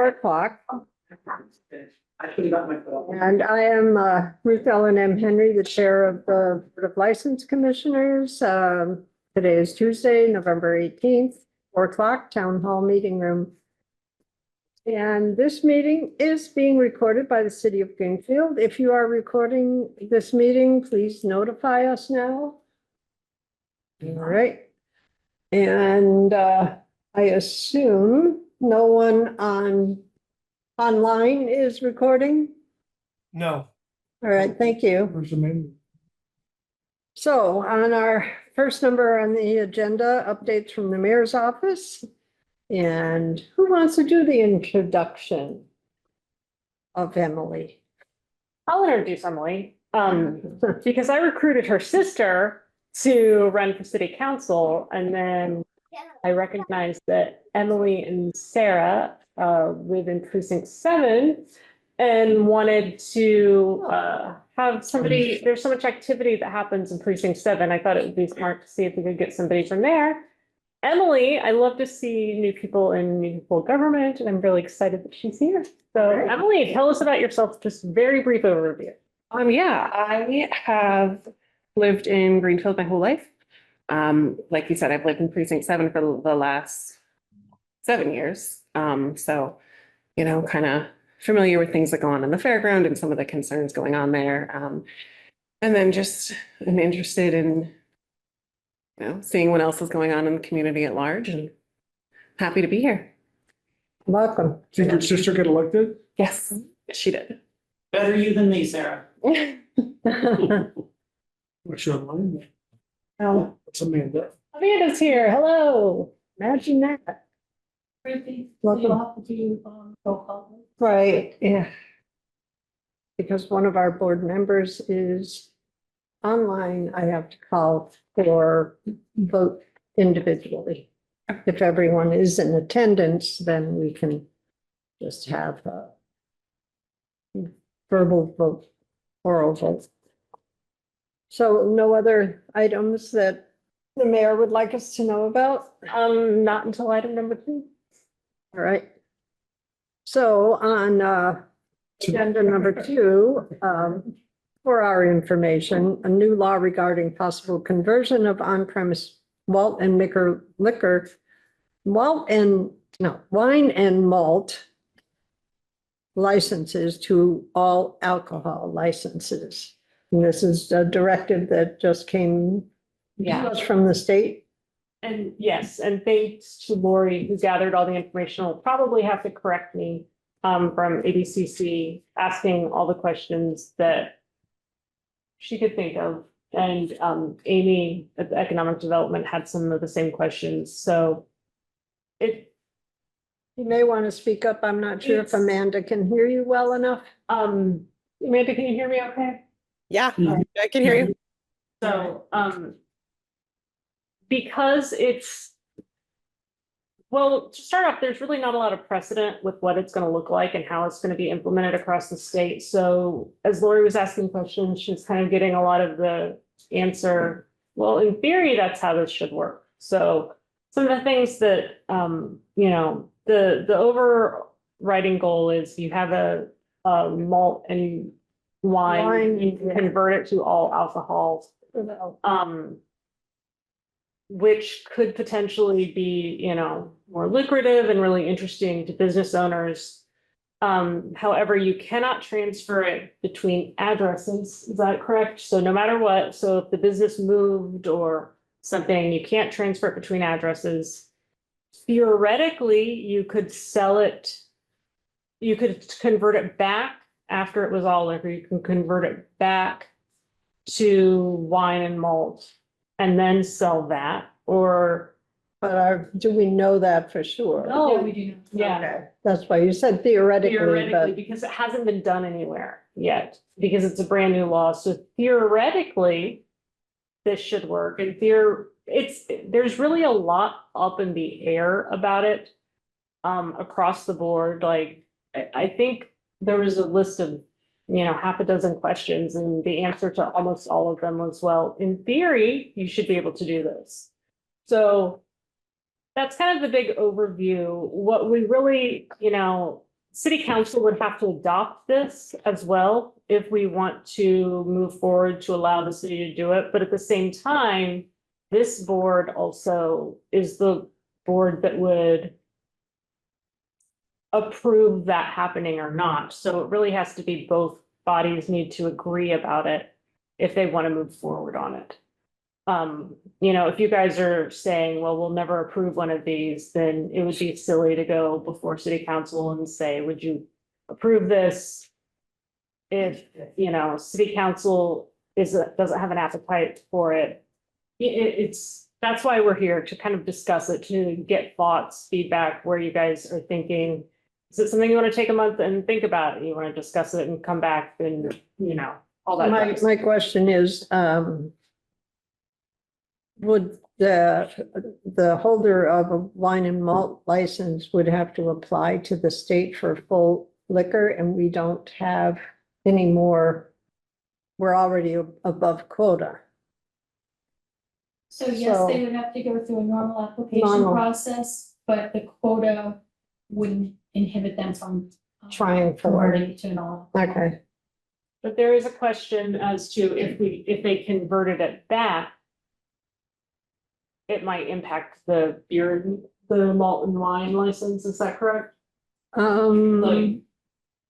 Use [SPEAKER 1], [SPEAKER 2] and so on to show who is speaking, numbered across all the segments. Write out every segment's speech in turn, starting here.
[SPEAKER 1] 4 o'clock.
[SPEAKER 2] I should have got my phone.
[SPEAKER 1] And I am Ruth Ellen M. Henry, the Chair of the Board of License Commissioners. Today is Tuesday, November 18th, 4 o'clock, Town Hall Meeting Room. And this meeting is being recorded by the City of Greenfield. If you are recording this meeting, please notify us now. All right. And I assume no one online is recording?
[SPEAKER 3] No.
[SPEAKER 1] All right, thank you. So on our first number on the agenda, updates from the mayor's office. And who wants to do the introduction of Emily?
[SPEAKER 4] I'll introduce Emily, because I recruited her sister to run for city council, and then I recognized that Emily and Sarah live in precinct 7 and wanted to have somebody. There's so much activity that happens in precinct 7. I thought it would be smart to see if we could get somebody from there. Emily, I love to see new people in municipal government, and I'm really excited that she's here. So Emily, tell us about yourself, just very brief overview.
[SPEAKER 5] Yeah, I have lived in Greenfield my whole life. Like you said, I've lived in precinct 7 for the last 7 years. So, you know, kind of familiar with things that go on in the fairground and some of the concerns going on there. And then just I'm interested in, you know, seeing what else is going on in the community at large, and happy to be here.
[SPEAKER 1] Welcome.
[SPEAKER 3] Did your sister get elected?
[SPEAKER 5] Yes, she did.
[SPEAKER 2] Better you than me, Sarah.
[SPEAKER 3] What's your line?
[SPEAKER 1] Well,
[SPEAKER 3] What's Amanda?
[SPEAKER 4] Amanda's here. Hello.
[SPEAKER 1] imagine that.
[SPEAKER 2] Ruthie,
[SPEAKER 1] Welcome.
[SPEAKER 2] you'll have to do roll call.
[SPEAKER 1] Right, yeah. Because one of our board members is online, I have to call for vote individually. If everyone is in attendance, then we can just have a verbal vote, oral vote. So no other items that the mayor would like us to know about?
[SPEAKER 4] Not until item number 2.
[SPEAKER 1] All right. So on agenda number 2, for our information, a new law regarding possible conversion of on-premise malt and wine and malt licenses to all alcohol licenses. And this is a directive that just came to us from the state.
[SPEAKER 4] And yes, and thanks to Lori, who gathered all the information. Will probably have to correct me from ABCC, asking all the questions that she could think of. And Amy at the Economic Development had some of the same questions. So
[SPEAKER 1] You may want to speak up. I'm not sure if
[SPEAKER 4] It's-
[SPEAKER 1] Amanda can hear you well enough.
[SPEAKER 4] Amanda, can you hear me okay?
[SPEAKER 5] Yeah, I can hear you.
[SPEAKER 4] So, because well, to start off, there's really not a lot of precedent with what it's going to look like and how it's going to be implemented across the state. So as Lori was asking questions, she's kind of getting a lot of the answer. Well, in theory, that's how this should work. So some of the things that, you know, the overriding goal is you have a malt and wine, you
[SPEAKER 1] yeah.
[SPEAKER 4] convert it to all alcohol, which could potentially be, you know, more lucrative and really interesting to business owners. However, you cannot transfer it between addresses. Is that correct? So no matter what, so if the business moved or something, you can't transfer it between addresses. Theoretically, you could sell it, you could convert it back after it was all liquor. You can convert it back to wine and malt and then sell that, or
[SPEAKER 1] But do we know that for sure?
[SPEAKER 4] no,
[SPEAKER 2] we do.
[SPEAKER 4] yeah,
[SPEAKER 1] Okay, that's why you said theoretically,
[SPEAKER 4] theoretically,
[SPEAKER 1] but
[SPEAKER 4] because it hasn't been done anywhere yet, because it's a brand new law. So theoretically, this should work. And there's really a lot up in the air about it across the board. Like I think there was a list of, you know, half a dozen questions, and the answer to almost all of them was, well, in theory, you should be able to do this. So that's kind of the big overview. What we really, you know, city council would have to adopt this as well if we want to move forward to allow the city to do it. But at the same time, this board also is the board that would approve that happening or not. So it really has to be both bodies need to agree about it if they want to move forward on it. You know, if you guys are saying, well, we'll never approve one of these, then it would be silly to go before city council and say, would you approve this? If, you know, city council doesn't have an appetite for it. That's why we're here, to kind of discuss it, to get thoughts, feedback, where you guys are thinking. Is it something you want to take a month and think about? You want to discuss it and come back and, you know, all that. jazz.
[SPEAKER 1] My question is, would the holder of a wine and malt license would have to apply to the state for full liquor, and we don't have any more? We're already above quota.
[SPEAKER 6] So yes,
[SPEAKER 1] So-
[SPEAKER 6] they would have to go through a normal application
[SPEAKER 1] Normal.
[SPEAKER 6] process, but the quota wouldn't inhibit them from
[SPEAKER 1] Trying for
[SPEAKER 6] converting to an all.
[SPEAKER 1] Okay,
[SPEAKER 4] But there is a question as to if they converted it back, it might impact the beer, the malt and wine license, is that correct? Like,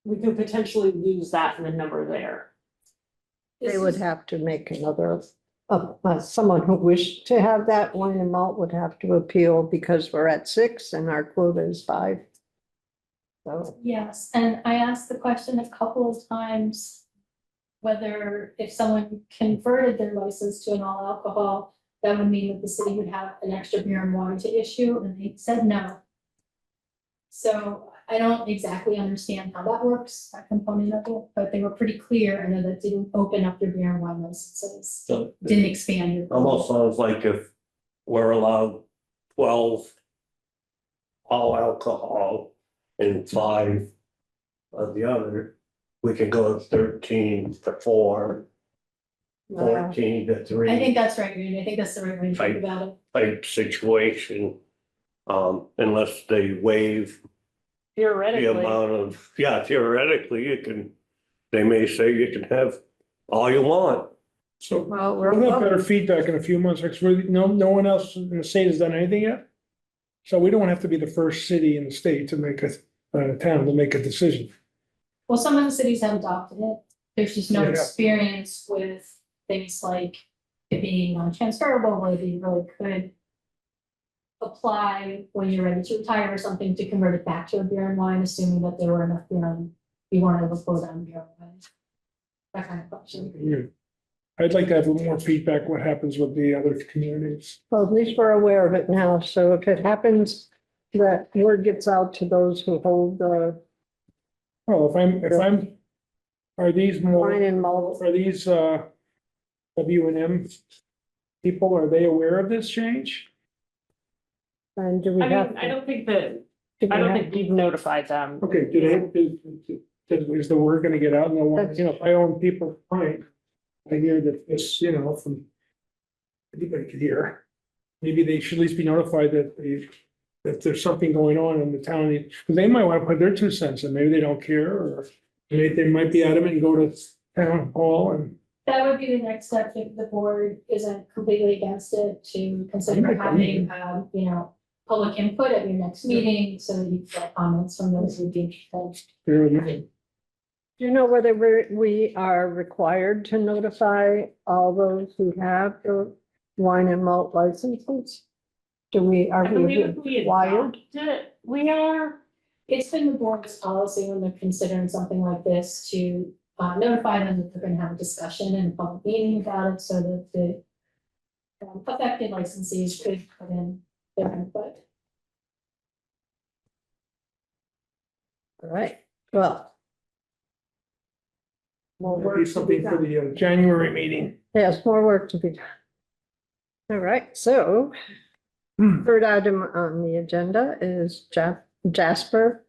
[SPEAKER 4] we could potentially lose that in the number there.
[SPEAKER 1] they would have to make another, someone who wished to have that wine and malt would have to appeal, because we're at 6 and our quota is 5. So,
[SPEAKER 6] Yes, and I asked the question a couple of times, whether if someone converted their license to an all alcohol, that would mean that the city would have an extra beer and wine to issue, and they said no. So I don't exactly understand how that works, that component of it, but they were pretty clear. I know that didn't open up your beer and wine licenses,
[SPEAKER 7] So
[SPEAKER 6] didn't expand your.
[SPEAKER 7] almost sounds like if we're allowed 12 all alcohol and 5 of the other, we can go 13 to 4, 14 to 3.
[SPEAKER 6] I think that's right, Randy. I think that's the right way to think
[SPEAKER 7] Right.
[SPEAKER 6] about it.
[SPEAKER 7] Type situation. Unless they waive the
[SPEAKER 4] Theoretically,
[SPEAKER 7] amount of, yeah, theoretically, they may say you can have all you want.
[SPEAKER 3] So
[SPEAKER 1] well,
[SPEAKER 3] we'll have better feedback in a few months, because no one else in the state has done anything yet. So we don't have to be the first city in the state to make town to make a decision.
[SPEAKER 6] Well, some of the cities have adopted it. There's just no
[SPEAKER 3] Yeah.
[SPEAKER 6] experience with things like it being non-transferable, where you really could apply when you're ready to retire or something to convert it back to a beer and wine, assuming that there were enough beer and you weren't able to close down beer and wine. That kind of question.
[SPEAKER 3] Yeah. I'd like to have a little more feedback, what happens with the other communities.
[SPEAKER 1] well, at least we're aware of it now, so if it happens, that word gets out to those who hold the
[SPEAKER 3] Well, are these
[SPEAKER 1] wine
[SPEAKER 3] more,
[SPEAKER 1] and malt.
[SPEAKER 3] are these, W&M people, are they aware of this change?
[SPEAKER 1] And do we
[SPEAKER 4] I
[SPEAKER 1] have?
[SPEAKER 4] mean, I don't think that,
[SPEAKER 1] do we
[SPEAKER 4] I don't
[SPEAKER 1] have-
[SPEAKER 4] think you've notified them.
[SPEAKER 3] Okay, is the word gonna get out? No one, you know, if I own people, fine. I hear that this, from anybody could hear. Maybe they should at least be notified that there's something going on in the town, because they might want to put their 2 cents in, maybe they don't care, or they might be adamant and go to town hall and.
[SPEAKER 6] That would be the next step if the board isn't completely against it, to consider
[SPEAKER 3] I might come in.
[SPEAKER 6] having, public input at your next meeting, so that you get comments from those who'd be interested.
[SPEAKER 1] Do you know whether we are required to notify all those who have the wine and malt licenses? Are
[SPEAKER 4] I believe
[SPEAKER 1] we
[SPEAKER 4] if we
[SPEAKER 1] required?
[SPEAKER 4] adopt it, we are.
[SPEAKER 6] It's been the board's policy when they're considering something like this to notify them that they're gonna have a discussion and a public meeting about it, so that the affected licensees could put in their input.
[SPEAKER 1] All right, well. More
[SPEAKER 3] Maybe
[SPEAKER 1] work to be
[SPEAKER 3] something for
[SPEAKER 1] done.
[SPEAKER 3] the January meeting.
[SPEAKER 1] Yes, more work to be done. All right, so third item on the agenda is Jasper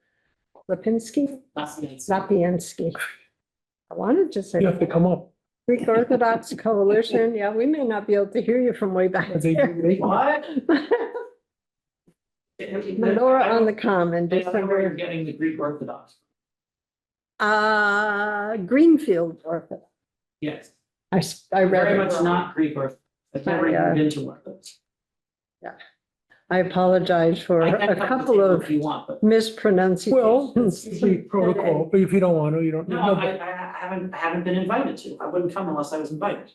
[SPEAKER 1] Lipinski, Lapiensky. I wanted to say
[SPEAKER 3] You have to come up.
[SPEAKER 1] Greek Orthodox Coalition. Yeah, we may not be able to hear you from way back
[SPEAKER 3] They-
[SPEAKER 1] there.
[SPEAKER 3] they-
[SPEAKER 2] What?
[SPEAKER 1] Menorah on the Common,
[SPEAKER 2] I don't know where you're
[SPEAKER 1] December,
[SPEAKER 2] getting the Greek Orthodox.
[SPEAKER 1] Greenfield Orthodox.
[SPEAKER 2] Yes,
[SPEAKER 1] I read
[SPEAKER 2] very
[SPEAKER 1] it
[SPEAKER 2] much
[SPEAKER 1] wrong.
[SPEAKER 2] not Greek Orthodox. I've never even been to one of those.
[SPEAKER 1] I apologize for
[SPEAKER 2] I can
[SPEAKER 1] a
[SPEAKER 2] come to
[SPEAKER 1] couple
[SPEAKER 2] you
[SPEAKER 1] of
[SPEAKER 2] if you want, but.
[SPEAKER 1] mispronunciations.
[SPEAKER 3] Well, it's the protocol, but if you don't want to, you don't.
[SPEAKER 2] No, I haven't been invited to. I wouldn't come unless I was invited.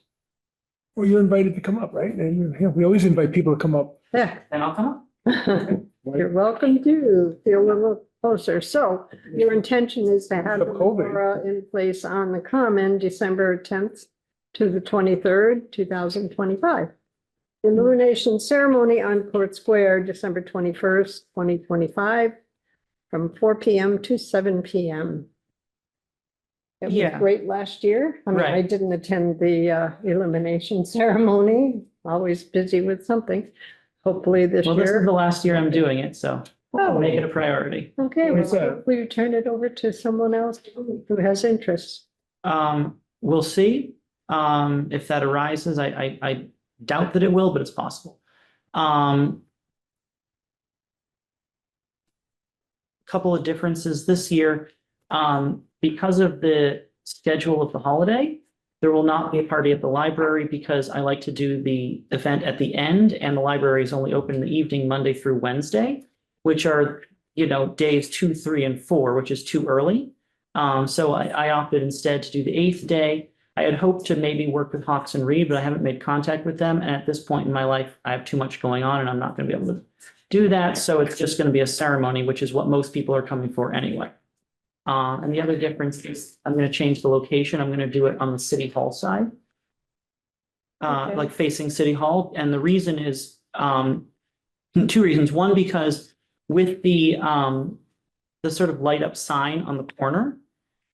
[SPEAKER 3] Well, you're invited to come up, right? And yeah, we always invite people to come up.
[SPEAKER 1] Yeah.
[SPEAKER 2] Then I'll come up.
[SPEAKER 1] You're welcome to feel a little closer. So your intention is to have the
[SPEAKER 3] COVID.
[SPEAKER 1] menorah in place on the Common, December 10th to the 23rd, 2025. Illumination ceremony on Court Square, December 21st, 2025, from 4 PM to 7 PM. It was
[SPEAKER 2] Yeah.
[SPEAKER 1] great last year. I mean, I
[SPEAKER 2] Right.
[SPEAKER 1] didn't attend the illumination ceremony, always busy with something. Hopefully this
[SPEAKER 2] Well, this is
[SPEAKER 1] year.
[SPEAKER 2] the last year I'm doing it, so I'll
[SPEAKER 1] Oh.
[SPEAKER 2] make it a priority.
[SPEAKER 1] Okay, well,
[SPEAKER 3] What's that?
[SPEAKER 1] hopefully you turn it over to someone else who has interest.
[SPEAKER 2] We'll see, if that arises. I doubt that it will, but it's possible. Couple of differences this year, because of the schedule of the holiday, there will not be a party at the library because I like to do the event at the end, and the library is only open in the evening, Monday through Wednesday, which are, days 2, 3, and 4, which is too early. So I opted instead to do the 8th day. I had hoped to maybe work with Hawks and Reed, but I haven't made contact with them. And at this point in my life, I have too much going on and I'm not going to be able to do that. So it's just going to be a ceremony, which is what most people are coming for anyway. And the other difference is I'm going to change the location. I'm going to do it on the City Hall side.
[SPEAKER 1] Okay.
[SPEAKER 2] Like facing City Hall. And the reason is, 2 reasons. One, because with the sort of light up sign on the corner,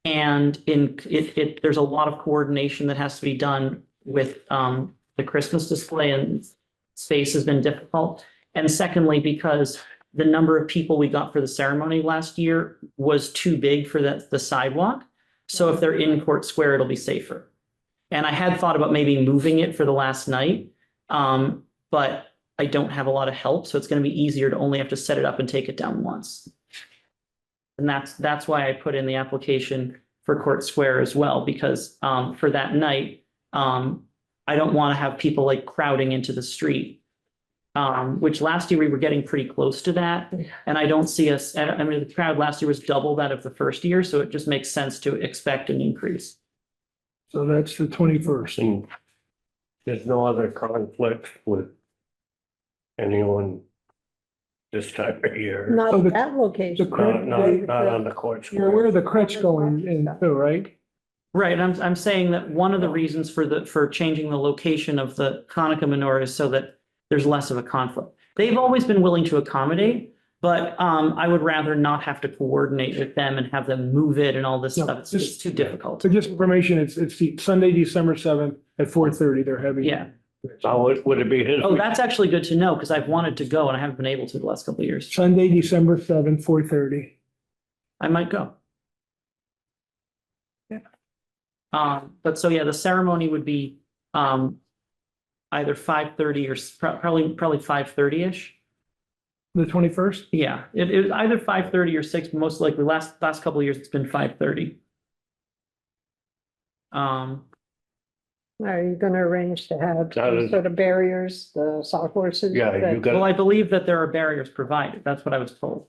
[SPEAKER 2] and there's a lot of coordination that has to be done with the Christmas display, and space has been difficult. And secondly, because the number of people we got for the ceremony last year was too big for the sidewalk. So if they're in Court Square, it'll be safer. And I had thought about maybe moving it for the last night, but I don't have a lot of help, so it's going to be easier to only have to set it up and take it down once. And that's why I put in the application for Court Square as well, because for that night, I don't want to have people like crowding into the street. Which last year we were getting pretty close to that, and I don't see us, I mean, the crowd last year was double that of the first year, so it just makes sense to expect an increase.
[SPEAKER 3] So that's the 21st.
[SPEAKER 7] And there's no other conflict with anyone this time of year.
[SPEAKER 1] Not
[SPEAKER 3] So
[SPEAKER 1] at
[SPEAKER 3] the-
[SPEAKER 1] that location.
[SPEAKER 7] Not on the court.
[SPEAKER 3] You're aware of the crutch going in too, right?
[SPEAKER 2] Right, I'm saying that one of the reasons for changing the location of the Hanukkah menorah is so that there's less of a conflict. They've always been willing to accommodate, but I would rather not have to coordinate with them and have them move it and all this
[SPEAKER 3] No,
[SPEAKER 2] stuff. It's just too difficult.
[SPEAKER 3] So just information, it's the Sunday, December 7th at 4:30, they're having.
[SPEAKER 2] Yeah.
[SPEAKER 7] So would it be his?
[SPEAKER 2] Oh, that's actually good to know, because I've wanted to go and I haven't been able to the last couple of years.
[SPEAKER 3] Sunday, December 7th, 4:30.
[SPEAKER 2] I might go.
[SPEAKER 3] Yeah.
[SPEAKER 2] But so yeah, the ceremony would be either 5:30 or probably 5:30-ish.
[SPEAKER 3] The 21st?
[SPEAKER 2] Yeah, it was either 5:30 or 6, but most likely last couple of years, it's been 5:30.
[SPEAKER 1] Are you gonna arrange to have
[SPEAKER 7] That
[SPEAKER 1] some
[SPEAKER 7] is-
[SPEAKER 1] sort of barriers, the sawhorses?
[SPEAKER 7] Yeah, you
[SPEAKER 1] that-
[SPEAKER 2] Well,
[SPEAKER 7] got,
[SPEAKER 2] I believe that there are barriers provided. That's what I was told.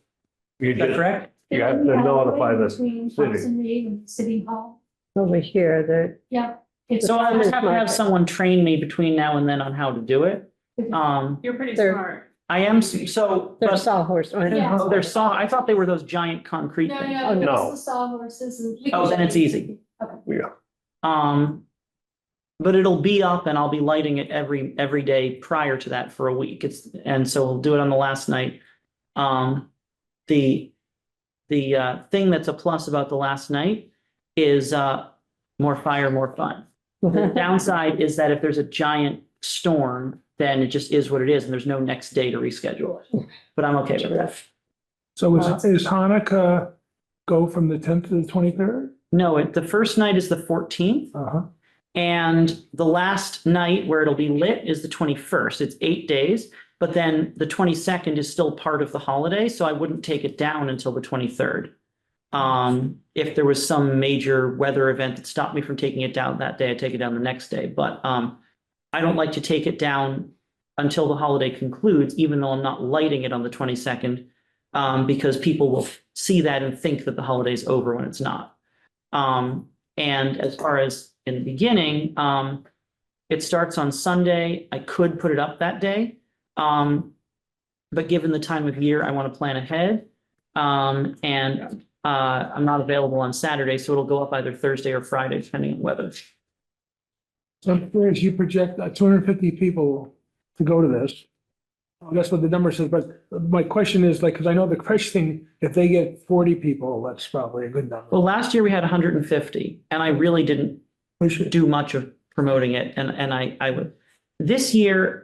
[SPEAKER 7] you
[SPEAKER 2] Is that
[SPEAKER 7] just,
[SPEAKER 2] correct?
[SPEAKER 7] you have to notify the
[SPEAKER 6] Between
[SPEAKER 7] city.
[SPEAKER 6] Fox and Reed and City Hall.
[SPEAKER 1] Over here, that,
[SPEAKER 6] Yeah. It's
[SPEAKER 2] So I'll just have to
[SPEAKER 1] Farmers
[SPEAKER 2] have
[SPEAKER 1] market.
[SPEAKER 2] someone train me between now and then on how to do it.
[SPEAKER 4] You're pretty
[SPEAKER 1] They're-
[SPEAKER 4] smart.
[SPEAKER 2] I am, so,
[SPEAKER 1] they're
[SPEAKER 2] but,
[SPEAKER 1] sawhorse.
[SPEAKER 6] Yeah.
[SPEAKER 2] oh, they're I thought they were those giant concrete
[SPEAKER 6] No,
[SPEAKER 2] things.
[SPEAKER 6] no,
[SPEAKER 7] No.
[SPEAKER 6] it's the sawhorses and.
[SPEAKER 2] Oh, then it's easy.
[SPEAKER 7] yeah,
[SPEAKER 2] But it'll be up and I'll be lighting it every day prior to that for a week. And so we'll do it on the last night. The thing that's a plus about the last night is more fire, more fun. The downside is that if there's a giant storm, then it just is what it is and there's no next day to reschedule it. But I'm okay with that.
[SPEAKER 3] So is Hanukkah go from the 10th to the 23rd?
[SPEAKER 2] No, the first night is the 14th.
[SPEAKER 3] Uh-huh.
[SPEAKER 2] And the last night where it'll be lit is the 21st. It's 8 days, But then the 22nd is still part of the holiday, so I wouldn't take it down until the 23rd. If there was some major weather event that stopped me from taking it down that day, I'd take it down the next day. But I don't like to take it down until the holiday concludes, even though I'm not lighting it on the 22nd, because people will see that and think that the holiday's over when it's not. And as far as in the beginning, it starts on Sunday. I could put it up that day. But given the time of year, I want to plan ahead. And I'm not available on Saturday, so it'll go up either Thursday or Friday, depending on weather.
[SPEAKER 3] So whereas you project 250 people to go to this. That's what the number says, but my question is like, because I know the question, if they get 40 people, that's probably a good number.
[SPEAKER 2] Well, last year we had 150, and I really didn't
[SPEAKER 3] We should,
[SPEAKER 2] do much of promoting it, and I would. This year,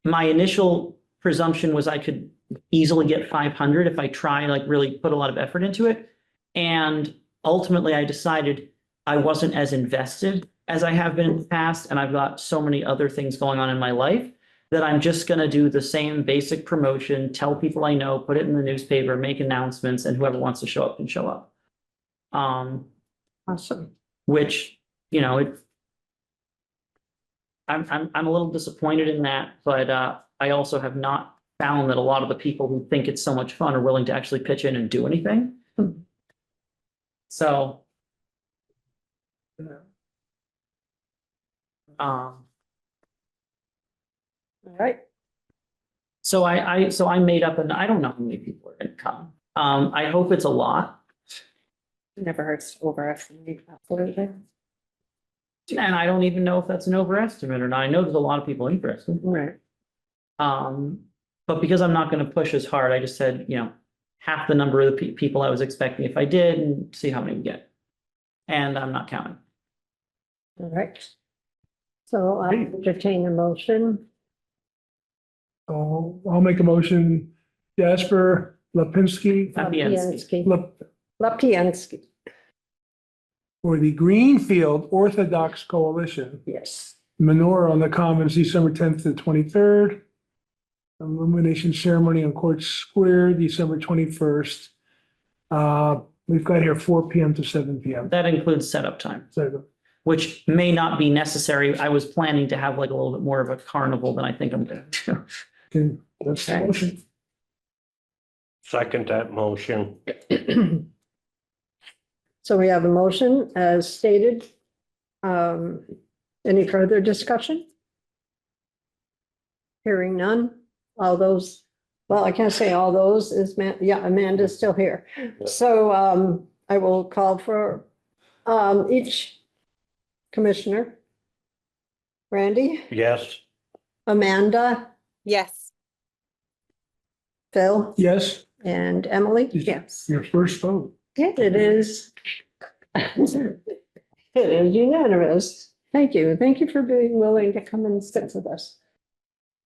[SPEAKER 2] my initial presumption was I could easily get 500 if I try, like really put a lot of effort into it. And ultimately, I decided I wasn't as invested as I have been in the past, and I've got so many other things going on in my life that I'm just gonna do the same basic promotion, tell people I know, put it in the newspaper, make announcements, and whoever wants to show up can show up.
[SPEAKER 1] Awesome.
[SPEAKER 2] Which, you know, I'm a little disappointed in that, but I also have not found that a lot of the people who think it's so much fun are willing to actually pitch in and do anything. So.
[SPEAKER 1] All right.
[SPEAKER 2] So I made up, and I don't know how many people are gonna come. I hope it's a lot,
[SPEAKER 5] Never hurts to overestimate. Absolutely.
[SPEAKER 2] and I don't even know if that's an overestimate or not. I know there's a lot of people interested.
[SPEAKER 5] Right.
[SPEAKER 2] But because I'm not gonna push as hard, I just said, you know, half the number of the people I was expecting if I did, and see how many we get. And I'm not counting.
[SPEAKER 1] All right. So I'll entertain a motion.
[SPEAKER 3] so I'll make a motion, Jasper Lapinski,
[SPEAKER 2] Fabianski.
[SPEAKER 1] Lapiansky,
[SPEAKER 3] for the Greenfield Orthodox Coalition,
[SPEAKER 1] yes.
[SPEAKER 3] menorah on the Commons, December 10th to 23rd. Illumination ceremony on Court Square, December 21st. We've got here 4 PM to 7 PM.
[SPEAKER 2] That includes setup time,
[SPEAKER 3] So
[SPEAKER 2] which may not be necessary. I was planning to have like a little bit more of a carnival than I think I'm gonna do.
[SPEAKER 3] that's the motion.
[SPEAKER 7] Second that motion.
[SPEAKER 1] So we have a motion as stated. Any further discussion? Hearing none. All those, well, I can't say all those is, yeah, Amanda's still here. So I will call for each commissioner. Randy,
[SPEAKER 7] Yes,
[SPEAKER 1] Amanda,
[SPEAKER 5] Yes.
[SPEAKER 1] Phil,
[SPEAKER 3] Yes,
[SPEAKER 1] and Emily.
[SPEAKER 5] Yes.
[SPEAKER 3] your first vote.
[SPEAKER 1] It is. It is unanimous. Thank you. Thank you for being willing to come and sit with us.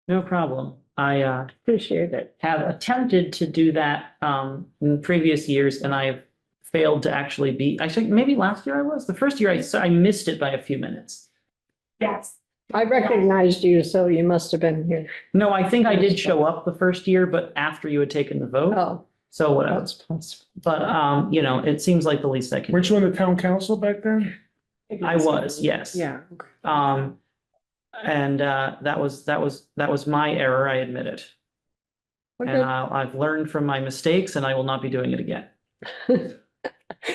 [SPEAKER 2] No problem. I
[SPEAKER 1] Appreciate it.
[SPEAKER 2] have attempted to do that in previous years, and I've failed to actually be, I think maybe last year I was. The first year I missed it by a few minutes.
[SPEAKER 6] Yes.
[SPEAKER 1] I recognized you, so you must have been here.
[SPEAKER 2] No, I think I did show up the first year, but after you had taken the vote.
[SPEAKER 1] Oh,
[SPEAKER 2] So whatever.
[SPEAKER 1] that's possible.
[SPEAKER 2] But you know, it seems like the least I can.
[SPEAKER 3] Weren't you on the town council back then?
[SPEAKER 2] I was, yes.
[SPEAKER 5] Yeah.
[SPEAKER 2] And that was my error, I admit it. And
[SPEAKER 1] Okay.
[SPEAKER 2] I've learned from my mistakes, and I will not be doing it again.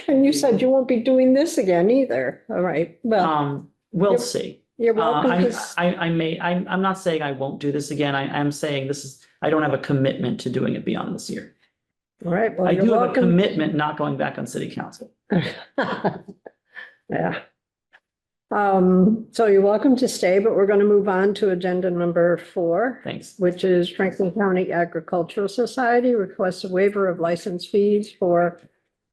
[SPEAKER 1] And you said you won't be doing this again either. All right, well,
[SPEAKER 2] We'll
[SPEAKER 1] Yep.
[SPEAKER 2] see.
[SPEAKER 1] you're welcome
[SPEAKER 2] I'm not saying I won't do this again. I'm saying I don't have a commitment to doing it beyond this year.
[SPEAKER 1] All right, well,
[SPEAKER 2] I
[SPEAKER 1] you're
[SPEAKER 2] do have a
[SPEAKER 1] welcome.
[SPEAKER 2] commitment not going back on city council.
[SPEAKER 1] Yeah. So you're welcome to stay, but we're going to move on to agenda number 4.
[SPEAKER 2] Thanks.
[SPEAKER 1] Which is Franklin County Agricultural Society requests a waiver of license fees for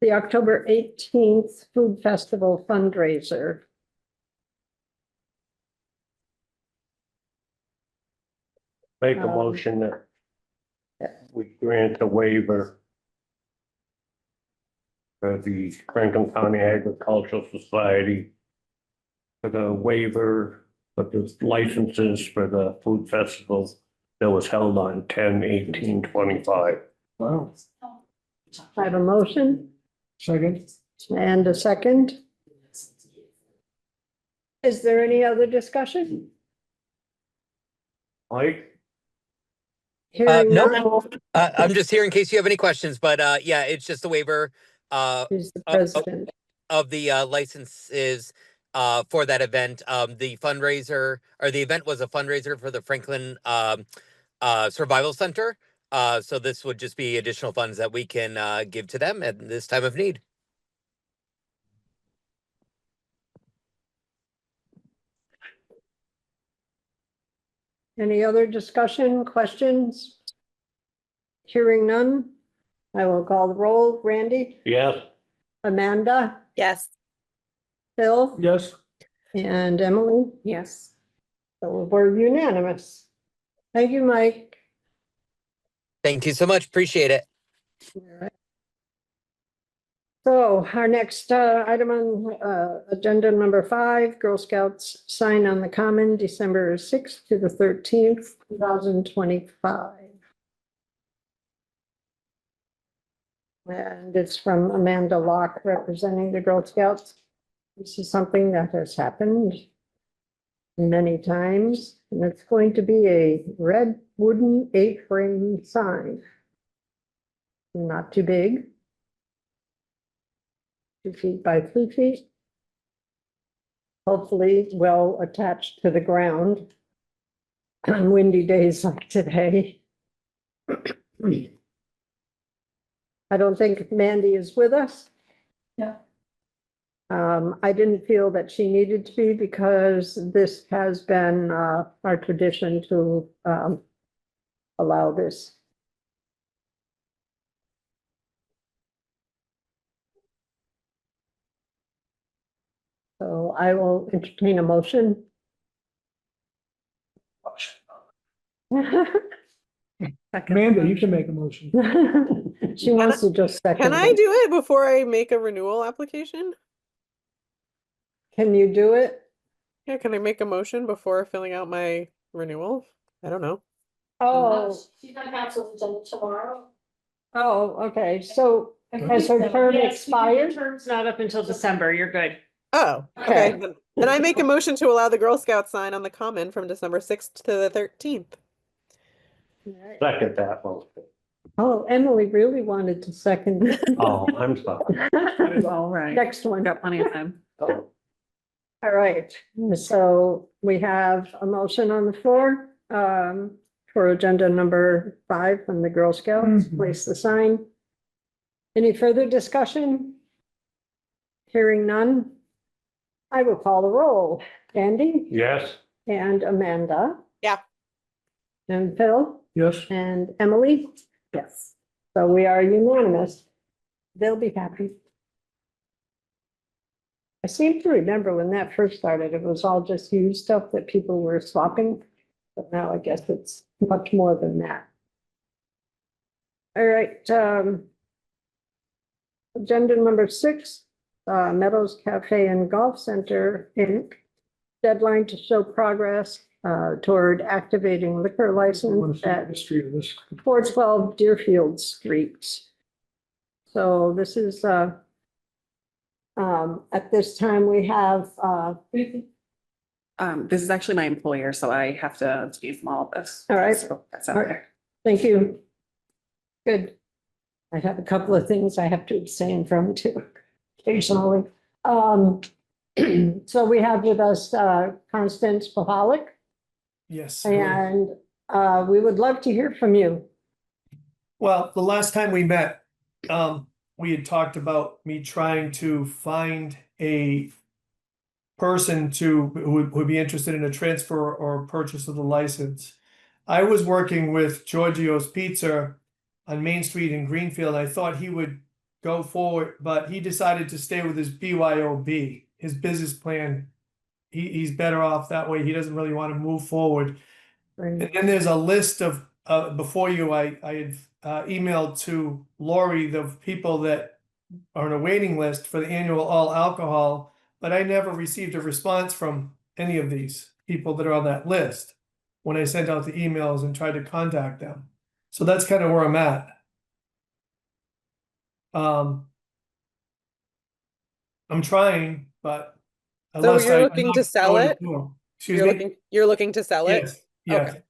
[SPEAKER 1] the October 18th Food Festival fundraiser.
[SPEAKER 7] make a motion that we grant a waiver for the Franklin County Agricultural Society for the waiver of the licenses for the food festival that was held on 10/18/25.
[SPEAKER 3] Wow.
[SPEAKER 1] I have a motion
[SPEAKER 3] Second.
[SPEAKER 1] and a second. Is there any other discussion?
[SPEAKER 7] Mike?
[SPEAKER 1] Hearing
[SPEAKER 8] no.
[SPEAKER 1] none,
[SPEAKER 8] I'm just here in case you have any questions, but yeah, it's just a waiver
[SPEAKER 1] who's the
[SPEAKER 8] Oh,
[SPEAKER 1] president?
[SPEAKER 8] of the licenses for that event. The fundraiser or the event was a fundraiser for the Franklin Survival Center. So this would just be additional funds that we can give to them at this time of need.
[SPEAKER 1] Any other discussion, questions? Hearing none, I will call the roll. Randy,
[SPEAKER 7] Yes.
[SPEAKER 1] Amanda,
[SPEAKER 5] Yes.
[SPEAKER 1] Phil,
[SPEAKER 3] Yes.
[SPEAKER 1] and Emily.
[SPEAKER 5] Yes.
[SPEAKER 1] So we're unanimous. Thank you, Mike.
[SPEAKER 8] Thank you so much. Appreciate it.
[SPEAKER 1] All right. So our next item on agenda number 5, Girl Scouts sign on the common, December 6th to the 13th, 2025. And it's from Amanda Locke representing the Girl Scouts. This is something that has happened many times, and it's going to be a red wooden A-frame sign. Not too big. 2 feet by 3 feet. Hopefully well attached to the ground on windy days like today. I don't think Mandy is with us.
[SPEAKER 6] No.
[SPEAKER 1] I didn't feel that she needed to be because this has been our tradition to allow this. So I will entertain a motion.
[SPEAKER 3] Amanda, you can make a motion.
[SPEAKER 1] She wants to just second.
[SPEAKER 5] Can I
[SPEAKER 1] it.
[SPEAKER 5] do it before I make a renewal application?
[SPEAKER 1] Can you do it?
[SPEAKER 5] Yeah, can I make a motion before filling out my renewal? I don't know.
[SPEAKER 1] Oh,
[SPEAKER 6] She's on council agenda tomorrow.
[SPEAKER 1] okay, so has her term
[SPEAKER 4] Yes,
[SPEAKER 1] expired?
[SPEAKER 4] your term's not up until December, you're good.
[SPEAKER 5] Oh,
[SPEAKER 1] Okay.
[SPEAKER 5] okay. Then I make a motion to allow the Girl Scout sign on the common from December 6th to the 13th.
[SPEAKER 7] Second that motion.
[SPEAKER 1] Oh, Emily really wanted to second.
[SPEAKER 7] Oh, I'm sorry.
[SPEAKER 5] All right.
[SPEAKER 1] Next one.
[SPEAKER 5] Got plenty of time.
[SPEAKER 7] Oh,
[SPEAKER 1] All right, so we have a motion on the floor for agenda number 5 from the Girl Scouts,
[SPEAKER 3] Mhm.
[SPEAKER 1] place the sign. Any further discussion? Hearing none. I will call the roll. Andy
[SPEAKER 7] Yes.
[SPEAKER 1] and Amanda.
[SPEAKER 5] Yeah.
[SPEAKER 1] And Phil
[SPEAKER 3] Yes.
[SPEAKER 1] and Emily. Yes. So we are unanimous. They'll be happy. I seem to remember when that first started, it was all just used stuff that people were swapping. But now I guess it's much more than that. All right, agenda number 6, Meadows Cafe and Golf Center, Inc. Deadline to show progress toward activating liquor license at
[SPEAKER 3] History of this.
[SPEAKER 1] 412 Deerfield Street. So this is, at this time, we have,
[SPEAKER 5] This is actually my employer, so I have to excuse from all of this.
[SPEAKER 1] All right.
[SPEAKER 5] So that's out
[SPEAKER 1] All right.
[SPEAKER 5] there.
[SPEAKER 1] thank you. Good. I have a couple of things I have to abstain from too, occasionally. So we have with us, Constance Pahalik,
[SPEAKER 9] Yes.
[SPEAKER 1] and, we would love to hear from you.
[SPEAKER 9] Well, the last time we met, we had talked about me trying to find a person who would be interested in a transfer or purchase of the license. I was working with Giorgio's Pizza on Main Street in Greenfield. I thought he would go forward, but he decided to stay with his BYOB, his business plan. He's better off that way. He doesn't really want to move forward. And then there's a list of, before you, I had emailed to Lori the people that are on a waiting list for the annual all alcohol, but I never received a response from any of these people that are on that list. when I sent out the emails and tried to contact them. So that's kind of where I'm at. I'm trying, but.
[SPEAKER 10] So
[SPEAKER 9] unless
[SPEAKER 10] you're
[SPEAKER 9] I
[SPEAKER 10] looking to sell it?
[SPEAKER 9] Excuse me?
[SPEAKER 10] You're looking to sell it?
[SPEAKER 9] Yes, yes.
[SPEAKER 10] Okay.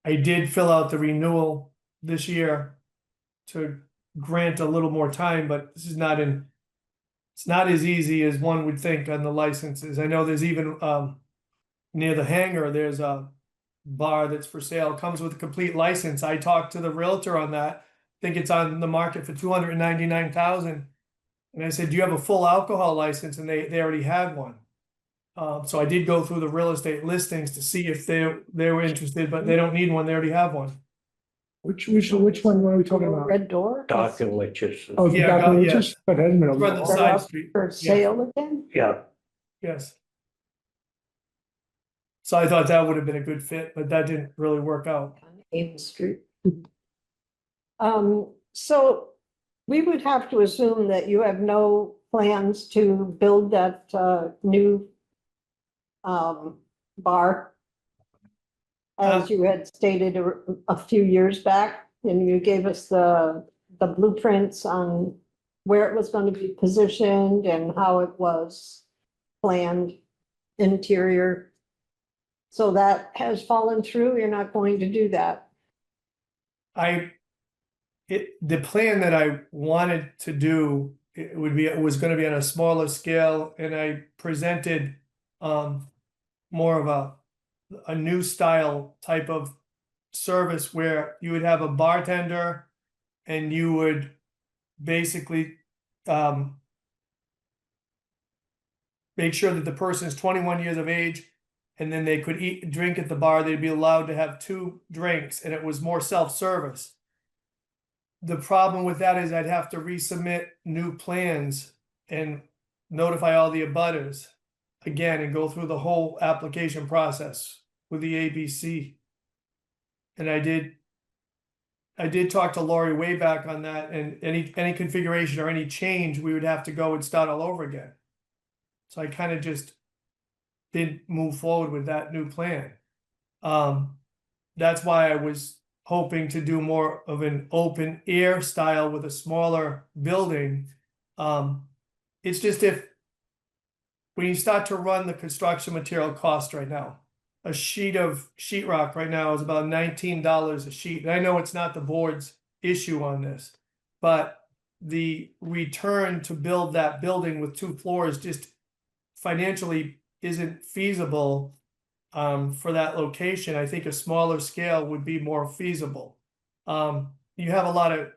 [SPEAKER 9] I did fill out the renewal this year to grant a little more time, but this is not in. It's not as easy as one would think on the licenses. I know there's even near the hangar, there's a bar that's for sale, comes with a complete license. I talked to the realtor on that. I think it's on the market for 299,000. And I said, do you have a full alcohol license? And they already had one. So I did go through the real estate listings to see if they were interested, but they don't need one. They already have one.
[SPEAKER 3] Which one are we talking about?
[SPEAKER 1] Red Door?
[SPEAKER 7] Doc and Witches.
[SPEAKER 3] Oh,
[SPEAKER 9] Yeah,
[SPEAKER 3] Dr.
[SPEAKER 9] yes.
[SPEAKER 3] Rich's? But it hasn't been a
[SPEAKER 9] It's on the
[SPEAKER 3] while.
[SPEAKER 9] side street.
[SPEAKER 1] For sale again?
[SPEAKER 7] Yeah,
[SPEAKER 9] Yes. So I thought that would have been a good fit, but that didn't really work out.
[SPEAKER 1] On Ames Street. So we would have to assume that you have no plans to build that new bar, as you had stated a few years back, and you gave us the blueprints on where it was going to be positioned and how it was planned, interior. So that has fallen through. You're not going to do that.
[SPEAKER 9] The plan that I wanted to do, it was gonna be on a smaller scale, and I presented more of a new style type of service where you would have a bartender and you would basically make sure that the person is 21 years of age, and then they could drink at the bar. They'd be allowed to have 2 drinks, and it was more self-service. The problem with that is I'd have to resubmit new plans and notify all the abutters again and go through the whole application process with the ABC. And I did talk to Lori way back on that, and any configuration or any change, we would have to go and start all over again. So I kind of just didn't move forward with that new plan. That's why I was hoping to do more of an open air style with a smaller building. It's just when you start to run the construction material cost right now, a sheet of sheetrock right now is about $19 a sheet. And I know it's not the board's issue on this, but the return to build that building with 2 floors just financially isn't feasible for that location. I think a smaller scale would be more feasible. You have a lot of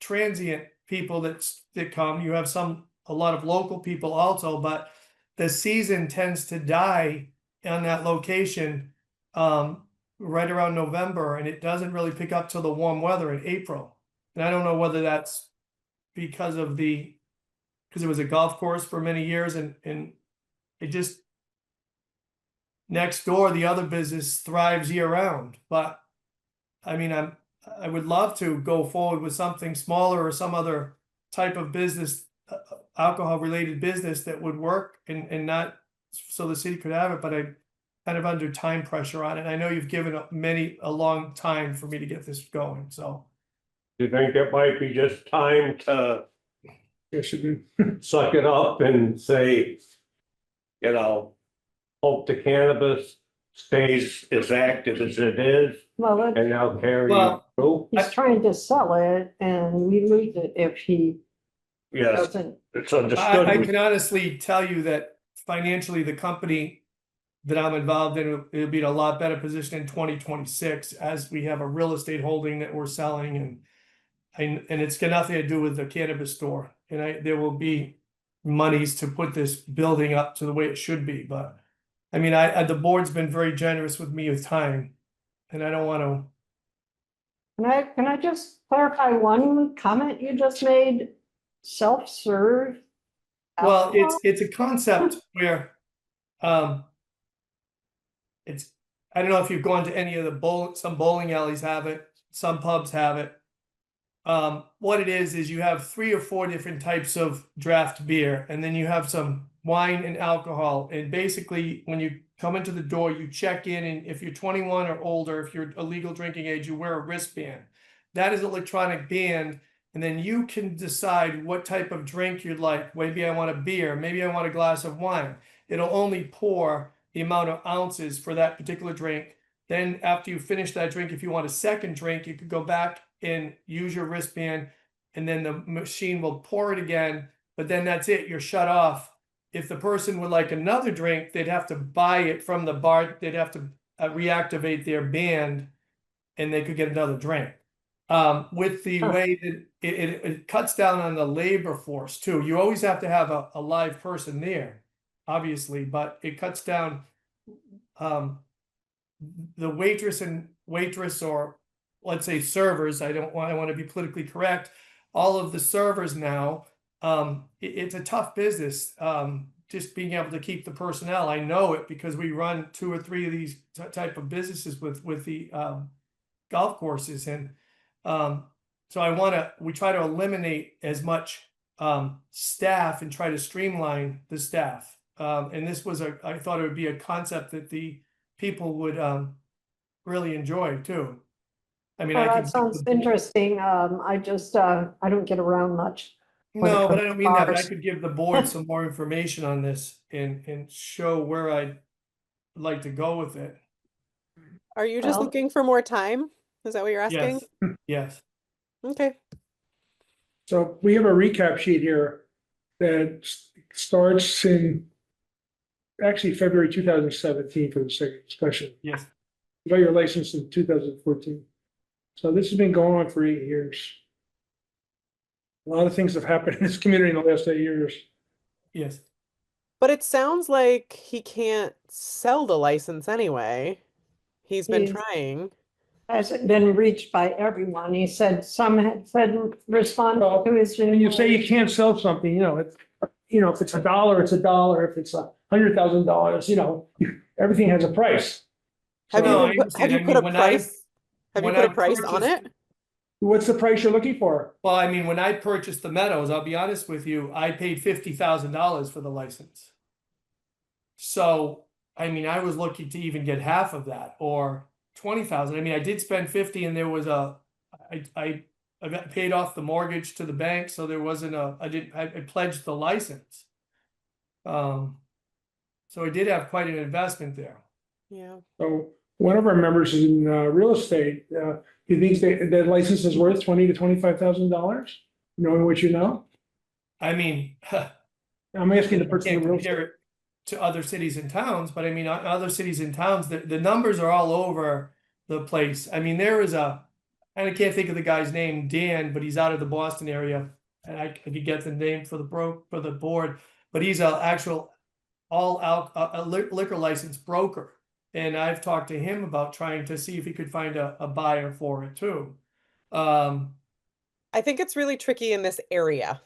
[SPEAKER 9] transient people that come. You have a lot of local people also, but the season tends to die on that location right around November, and it doesn't really pick up till the warm weather in April. And I don't know whether that's because it was a golf course for many years, and it just next door, the other business thrives year round. But I mean, I would love to go forward with something smaller or some other type of business, alcohol related business that would work and not so the city could have it, but I'm kind of under time pressure on it. I know you've given a long time for me to get this going, so.
[SPEAKER 7] you think it might be just time to
[SPEAKER 3] Yes, should be.
[SPEAKER 7] suck it up and say, hope the cannabis stays as active as it is,
[SPEAKER 1] Well,
[SPEAKER 7] and now carry it
[SPEAKER 9] Well,
[SPEAKER 7] through?
[SPEAKER 1] he's trying to sell it and we lose it if he
[SPEAKER 7] Yes,
[SPEAKER 1] doesn't.
[SPEAKER 7] it's
[SPEAKER 9] I
[SPEAKER 7] understood.
[SPEAKER 9] can honestly tell you that financially, the company that I'm involved in, it'll be in a lot better position in 2026 as we have a real estate holding that we're selling, and it's got nothing to do with the cannabis store. And there will be monies to put this building up to the way it should be, but I mean, the board's been very generous with me with time, and I don't want to.
[SPEAKER 1] Can I just clarify one comment you just made? Self-serve?
[SPEAKER 9] Well,
[SPEAKER 1] alcohol?
[SPEAKER 9] it's a concept where, it's, I don't know if you've gone to any of some bowling alleys have it, some pubs have it. What it is you have 3 or 4 different types of draft beer, and then you have some wine and alcohol. And basically, when you come into the door, you check in, and if you're 21 or older, if you're a legal drinking age, you wear a wristband. That is electronic band, and then you can decide what type of drink you'd like. Maybe I want a beer, maybe I want a glass of wine. It'll only pour the amount of ounces for that particular drink. Then after you finish that drink, if you want a second drink, you could go back and use your wristband, and then the machine will pour it again, but then that's it, you're shut off. If the person would like another drink, they'd have to buy it from the bar, they'd have to reactivate their band, and they could get another drink. With the way that it cuts down on the labor force too. You always have to have a live person there, obviously, but it cuts down the waitress, or let's say servers. I want to be politically correct. All of the servers now, it's a tough business. Just being able to keep the personnel. I know it because we run 2 or 3 of these type of businesses with the golf courses, and so we try to eliminate as much staff and try to streamline the staff. And this was I thought it would be a concept that the people would really enjoy too. I mean,
[SPEAKER 1] Well, that sounds interesting. I just, I don't get around much.
[SPEAKER 9] No, but I don't mean that, but I could give the board some more information on this and show where I'd like to go with it.
[SPEAKER 10] Are you just
[SPEAKER 1] Well-
[SPEAKER 10] looking for more time? Is that what you're asking?
[SPEAKER 9] Yes, yes.
[SPEAKER 10] Okay.
[SPEAKER 3] So we have a recap sheet here that starts in actually February 2017 for the second discussion.
[SPEAKER 9] Yes.
[SPEAKER 3] You got your license in 2014. So this has been going on for 8 years. A lot of things have happened in this community in the last 8 years.
[SPEAKER 9] Yes.
[SPEAKER 10] But it sounds like he can't sell the license anyway. He's been
[SPEAKER 1] He's-
[SPEAKER 10] trying.
[SPEAKER 1] Hasn't been reached by everyone. He said some had said respond
[SPEAKER 3] Well,
[SPEAKER 1] to his.
[SPEAKER 3] When you say you can't sell something, it's, if it's $1, it's $1. If it's $100,000, everything has a price.
[SPEAKER 10] Have
[SPEAKER 9] No, I
[SPEAKER 10] you
[SPEAKER 9] understand.
[SPEAKER 10] have you
[SPEAKER 9] I
[SPEAKER 10] put
[SPEAKER 9] mean,
[SPEAKER 10] a
[SPEAKER 9] when
[SPEAKER 10] price? Have you
[SPEAKER 9] when
[SPEAKER 10] put
[SPEAKER 9] I
[SPEAKER 10] a price on
[SPEAKER 9] purchased-
[SPEAKER 10] it?
[SPEAKER 3] What's the price you're looking for?
[SPEAKER 9] Well, I mean, when I purchased the Meadows, I'll be honest with you, I paid $50,000 for the license. So, I mean, I was looking to even get half of that, or 20,000. I mean, I did spend 50, and there was I got paid off the mortgage to the bank, so there wasn't I pledged the license. So I did have quite an investment there.
[SPEAKER 10] Yeah.
[SPEAKER 3] So one of our members is in real estate. He thinks the license is worth $20,000 to $25,000, knowing what you know.
[SPEAKER 9] I mean,
[SPEAKER 3] I'm asking the
[SPEAKER 9] I
[SPEAKER 3] person
[SPEAKER 9] can't
[SPEAKER 3] in real estate.
[SPEAKER 9] compare it to other cities and towns, but I mean, other cities and towns, the numbers are all over the place. I mean, there is and I can't think of the guy's name, Dan, but he's out of the Boston area, and I could get the name for the board, but he's an actual liquor license broker. And I've talked to him about trying to see if he could find a buyer for it too.
[SPEAKER 10] I think it's really tricky in this area,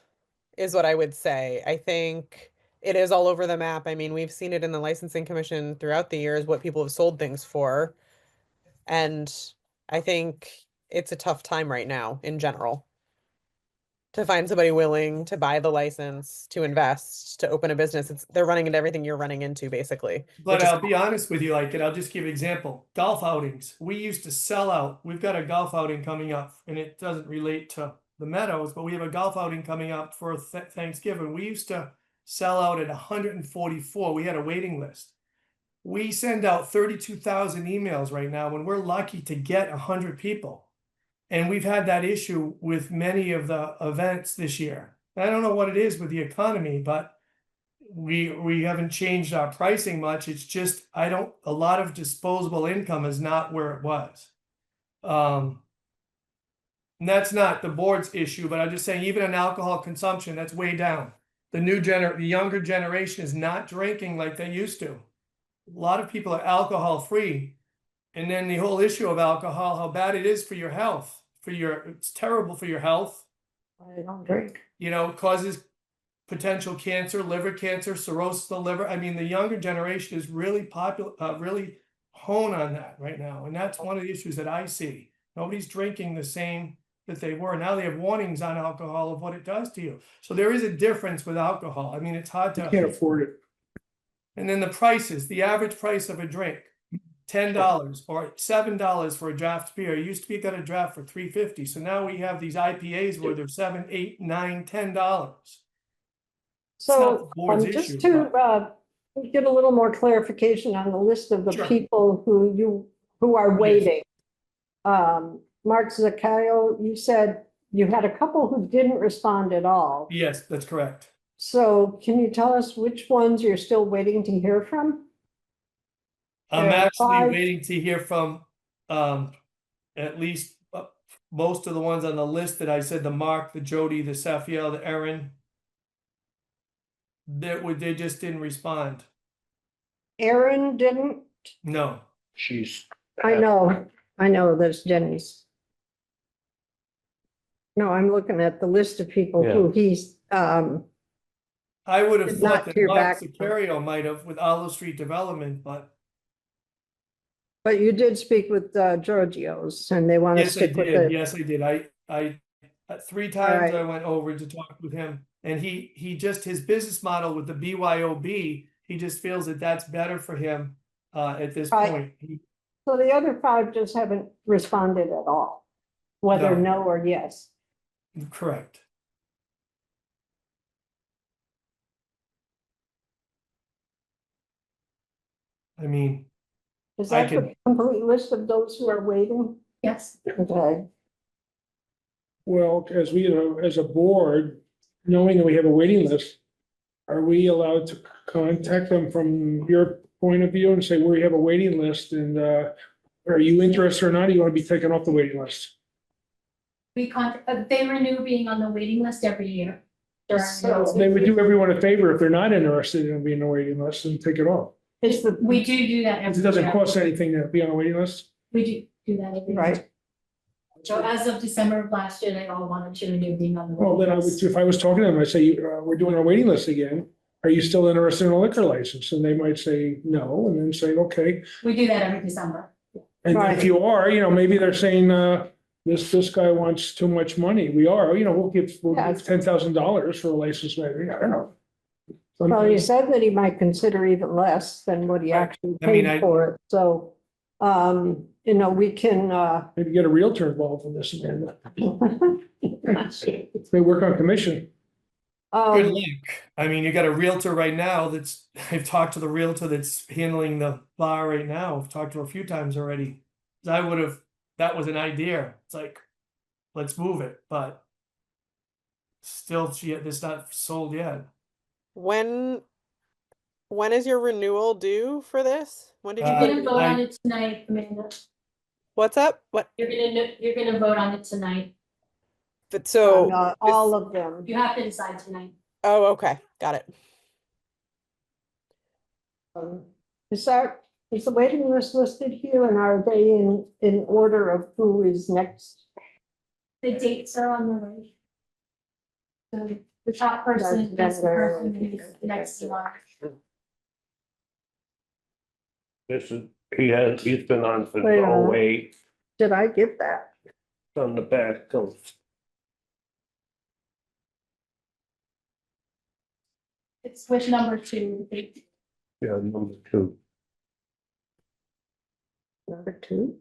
[SPEAKER 10] is what I would say. I think it is all over the map. I mean, we've seen it in the licensing commission throughout the years, what people have sold things for. And I think it's a tough time right now in general to find somebody willing to buy the license, to invest, to open a business. They're running into everything you're running into, basically.
[SPEAKER 9] But
[SPEAKER 10] which is-
[SPEAKER 9] I'll be honest with you, and I'll just give an example. Golf outings. We used to sell out. We've got a golf outing coming up, and it doesn't relate to the Meadows, but we have a golf outing coming up for Thanksgiving. We used to sell out at 144. We had a waiting list. We send out 32,000 emails right now, and we're lucky to get 100 people. And we've had that issue with many of the events this year. I don't know what it is with the economy, but we haven't changed our pricing much. It's just a lot of disposable income is not where it was. And that's not the board's issue, but I'm just saying even in alcohol consumption, that's way down. The younger generation is not drinking like they used to. A lot of people are alcohol free. And then the whole issue of alcohol, how bad it is for your health, it's terrible for your health.
[SPEAKER 1] I don't drink.
[SPEAKER 9] Causes potential cancer, liver cancer, cirrhosis of the liver. I mean, the younger generation is really popular, really hone on that right now. And that's one of the issues that I see. Nobody's drinking the same that they were. Now they have warnings on alcohol of what it does to you. So there is a difference with alcohol. I mean, it's hard
[SPEAKER 3] You
[SPEAKER 9] to.
[SPEAKER 3] can't afford it.
[SPEAKER 9] And then the prices, the average price of a drink, $10 or $7 for a draft beer. It used to be you got a draft for $3.50. So now we have these IPAs where they're $7, $8, $9, $10.
[SPEAKER 1] So,
[SPEAKER 9] not the board's
[SPEAKER 1] just
[SPEAKER 9] issue,
[SPEAKER 1] to, get a little more clarification on the list of the
[SPEAKER 9] Sure.
[SPEAKER 1] people who are waiting. Mark Zaccayo, you said you had a couple who didn't respond at all.
[SPEAKER 9] Yes, that's correct.
[SPEAKER 1] So can you tell us which ones you're still waiting to hear from?
[SPEAKER 9] I'm
[SPEAKER 1] There are
[SPEAKER 9] actually
[SPEAKER 1] 5.
[SPEAKER 9] waiting to hear from at least most of the ones on the list that I said, the Mark, the Jody, the Safiel, the Erin. They just didn't respond.
[SPEAKER 1] Aaron didn't?
[SPEAKER 9] No.
[SPEAKER 1] I know there's Jenny's. No, I'm looking at the list of people who he's,
[SPEAKER 9] I would have
[SPEAKER 1] Did
[SPEAKER 9] thought
[SPEAKER 1] not
[SPEAKER 9] that
[SPEAKER 1] hear
[SPEAKER 9] Mark
[SPEAKER 1] back from-
[SPEAKER 9] Sicario might have with Olive Street Development, but
[SPEAKER 1] but you did speak with Giorgio's and they want to
[SPEAKER 9] yes, I
[SPEAKER 1] stick with
[SPEAKER 9] did.
[SPEAKER 1] it.
[SPEAKER 9] Yes, I did. I 3 times
[SPEAKER 1] right.
[SPEAKER 9] I went over to talk with him, and he just his business model with the BYOB, he just feels that that's better for him at this
[SPEAKER 1] Right.
[SPEAKER 9] point.
[SPEAKER 1] So the other 5 just haven't responded at all, whether no or yes.
[SPEAKER 9] Correct. I mean,
[SPEAKER 1] Is
[SPEAKER 9] I
[SPEAKER 1] that the complete list of those who are waiting?
[SPEAKER 6] Yes.
[SPEAKER 1] Okay.
[SPEAKER 3] Well, as we, as a board, knowing that we have a waiting list, are we allowed to contact them from your point of view and say, we have a waiting list and, are you interested or not? Do you want to be taken off the waiting list?
[SPEAKER 6] They renew being on the waiting list every year.
[SPEAKER 1] So
[SPEAKER 3] They would do everyone a favor if they're not interested in being on the waiting list and take it off.
[SPEAKER 1] It's the,
[SPEAKER 6] We do that every
[SPEAKER 3] It doesn't
[SPEAKER 6] year.
[SPEAKER 3] cost anything to be on a waiting list.
[SPEAKER 6] We do that every year.
[SPEAKER 1] right.
[SPEAKER 6] So as of December of last year, they all wanted to renew being on the
[SPEAKER 3] Well, then I
[SPEAKER 6] waiting
[SPEAKER 3] would,
[SPEAKER 6] list.
[SPEAKER 3] if I was talking to them, I'd say, we're doing our waiting list again. Are you still interested in a liquor license? And they might say no, and then say, okay.
[SPEAKER 6] We do that every December.
[SPEAKER 3] And if you are, maybe they're saying, this guy wants too much money. We'll give
[SPEAKER 1] Yes.
[SPEAKER 3] $10,000 for a license, maybe. I don't know.
[SPEAKER 1] Well, you said that he might consider even less than what he
[SPEAKER 9] Right.
[SPEAKER 1] actually
[SPEAKER 9] I mean,
[SPEAKER 1] paid for it. So, we can,
[SPEAKER 3] Maybe get a realtor involved in this, Amanda. They work on commission.
[SPEAKER 9] good luck. I mean, you got a realtor right now I've talked to the realtor that's handling the bar right now. I've talked to her a few times already. That was an idea. It's like, let's move it, but still, it's not sold yet.
[SPEAKER 10] When is your renewal due for this? When did you
[SPEAKER 6] You're
[SPEAKER 10] put
[SPEAKER 6] gonna
[SPEAKER 10] it?
[SPEAKER 6] vote on it tonight, Amanda.
[SPEAKER 10] What's up? What?
[SPEAKER 6] You're gonna vote on it tonight.
[SPEAKER 10] But so,
[SPEAKER 1] all of them.
[SPEAKER 6] You have to decide tonight.
[SPEAKER 10] oh, okay, got it.
[SPEAKER 1] Is the waiting list listed here and are they in order of who is next?
[SPEAKER 6] The dates are on the right. So the top person is the person who's next in line.
[SPEAKER 7] He's been on for
[SPEAKER 1] Wait a minute.
[SPEAKER 7] 08
[SPEAKER 1] Did I get that?
[SPEAKER 7] on the back of.
[SPEAKER 6] It's which number 2?
[SPEAKER 7] Yeah, number 2.
[SPEAKER 1] Number 2?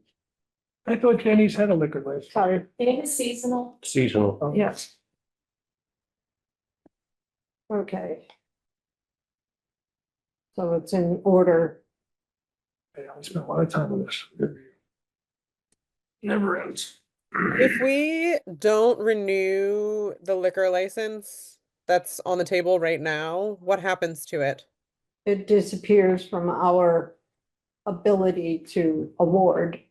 [SPEAKER 3] I thought Jenny's had a liquor license.
[SPEAKER 1] Sorry,
[SPEAKER 6] It is seasonal.
[SPEAKER 7] Seasonal.
[SPEAKER 1] yes. Okay. So it's in order.
[SPEAKER 3] I spent a lot of time on this. Never ends.
[SPEAKER 10] If we don't renew the liquor license that's on the table right now, what happens to it?
[SPEAKER 1] It disappears from our ability to award.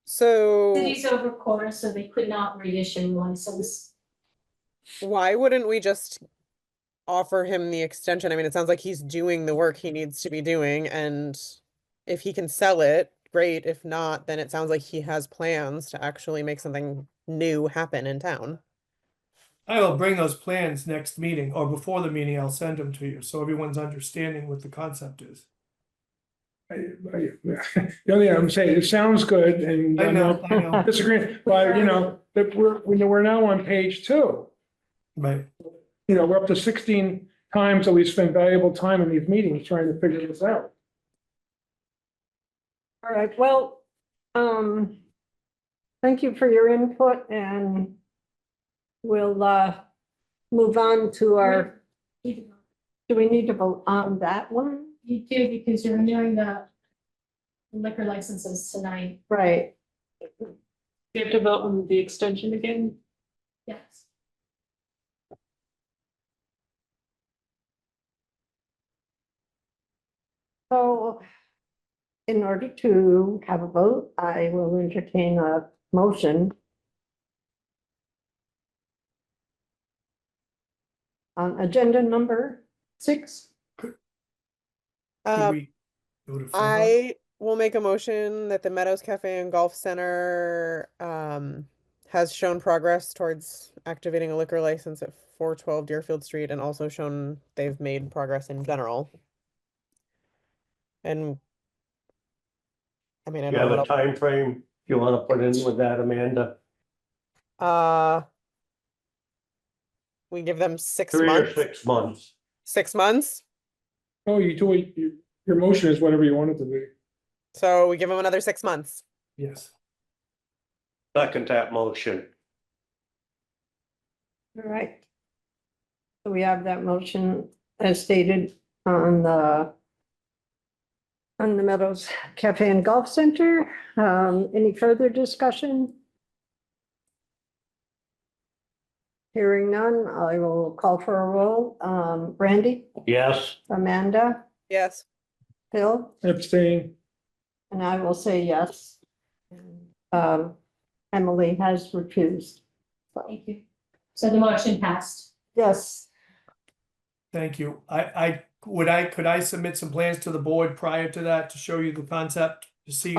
[SPEAKER 10] So
[SPEAKER 6] City's over quota, so they could not reissue a license.
[SPEAKER 10] why wouldn't we just offer him the extension? I mean, it sounds like he's doing the work he needs to be doing, and if he can sell it, great. If not, then it sounds like he has plans to actually make something new happen in town.
[SPEAKER 9] I will bring those plans next meeting or before the meeting. I'll send them to you so everyone's understanding what the concept is.
[SPEAKER 3] The only thing I'm saying, it sounds good and
[SPEAKER 9] I
[SPEAKER 3] I'm
[SPEAKER 9] know,
[SPEAKER 3] not
[SPEAKER 9] I know,
[SPEAKER 3] disagreeing, but you know, that we're now on page 2.
[SPEAKER 9] right.
[SPEAKER 3] You know, we're up to 16 times that we spent valuable time in these meetings trying to figure this out.
[SPEAKER 1] All right, well, thank you for your input and we'll, move on to our, do we need to vote on that one?
[SPEAKER 6] You do, because you're renewing the liquor licenses tonight.
[SPEAKER 1] Right,
[SPEAKER 4] You have to vote on the extension again.
[SPEAKER 6] Yes.
[SPEAKER 1] so in order to have a vote, I will entertain a motion on agenda number 6.
[SPEAKER 9] Could
[SPEAKER 10] Uh,
[SPEAKER 9] we go to full vote?
[SPEAKER 10] I will make a motion that the Meadows Cafe and Golf Center has shown progress towards activating a liquor license at 412 Deerfield Street and also shown they've made progress in general. And I mean, I
[SPEAKER 7] You
[SPEAKER 10] don't
[SPEAKER 7] have
[SPEAKER 10] know
[SPEAKER 7] a
[SPEAKER 10] what
[SPEAKER 7] time frame you wanna put in with that, Amanda?
[SPEAKER 10] we give them 6
[SPEAKER 7] 3 or
[SPEAKER 10] months.
[SPEAKER 7] 6 months?
[SPEAKER 10] 6 months.
[SPEAKER 3] Oh, your motion is whatever you want it to be.
[SPEAKER 10] So we give them another 6 months.
[SPEAKER 9] Yes.
[SPEAKER 7] Second that motion.
[SPEAKER 1] All right. So we have that motion as stated on the Meadows Cafe and Golf Center. Any further discussion? Hearing none, I will call for a roll. Brandy,
[SPEAKER 7] Yes,
[SPEAKER 1] Amanda,
[SPEAKER 10] Yes.
[SPEAKER 1] Phil,
[SPEAKER 3] Abstain.
[SPEAKER 1] and I will say yes. Emily has refused.
[SPEAKER 6] Thank you. So the motion passed.
[SPEAKER 1] Yes,
[SPEAKER 9] Thank you. Could I submit some plans to the board prior to that to show you the concept? To see.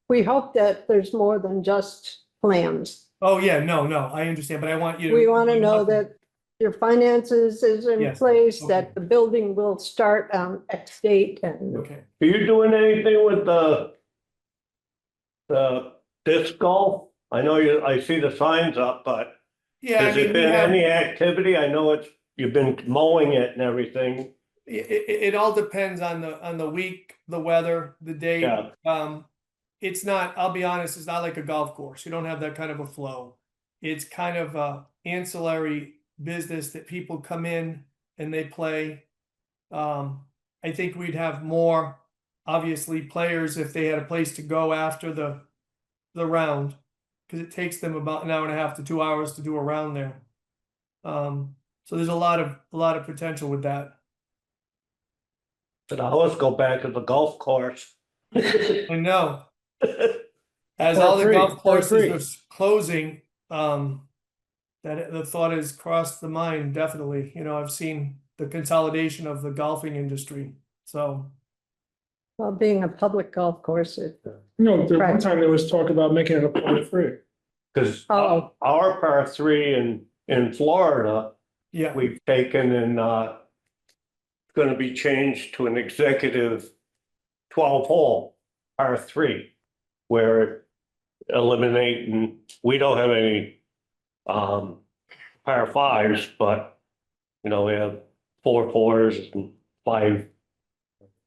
[SPEAKER 1] we hope that there's more than just plans.
[SPEAKER 9] Oh, yeah, no, I understand, but I want you to.
[SPEAKER 1] We want to know that your finances is in
[SPEAKER 9] Yes,
[SPEAKER 1] place,
[SPEAKER 9] okay.
[SPEAKER 1] that the building will start on X date and
[SPEAKER 9] Okay.
[SPEAKER 7] are you doing anything with the disc golf? I know I see the signs up, but
[SPEAKER 9] Yeah, I
[SPEAKER 7] has
[SPEAKER 9] mean,
[SPEAKER 7] there
[SPEAKER 9] we
[SPEAKER 7] been
[SPEAKER 9] have,
[SPEAKER 7] any activity? I know you've been mowing it and everything.
[SPEAKER 9] it all depends on the week, the weather, the date.
[SPEAKER 7] Yeah.
[SPEAKER 9] It's not, I'll be honest, it's not like a golf course. You don't have that kind of a flow. It's kind of a ancillary business that people come in and they play. I think we'd have more, obviously, players if they had a place to go after the round, because it takes them about an hour and a half to 2 hours to do a round there. So there's a lot of potential with that.
[SPEAKER 7] But I always go back to the golf course.
[SPEAKER 9] I know. As
[SPEAKER 3] Par
[SPEAKER 9] all the
[SPEAKER 3] three,
[SPEAKER 9] golf
[SPEAKER 3] par
[SPEAKER 9] courses
[SPEAKER 3] three.
[SPEAKER 9] are closing, that the thought has crossed the mind, definitely. You know, I've seen the consolidation of the golfing industry, so.
[SPEAKER 1] well, being a public golf course, it,
[SPEAKER 3] No, the one
[SPEAKER 1] Right.
[SPEAKER 3] time there was talk about making it a par 3.
[SPEAKER 7] Cause
[SPEAKER 1] Oh.
[SPEAKER 7] our par 3 in Florida,
[SPEAKER 9] Yeah,
[SPEAKER 7] we've taken and gonna be changed to an executive 12-hole par 3, where eliminating, we don't have any par 5s, but you know, we have 4 4s and 5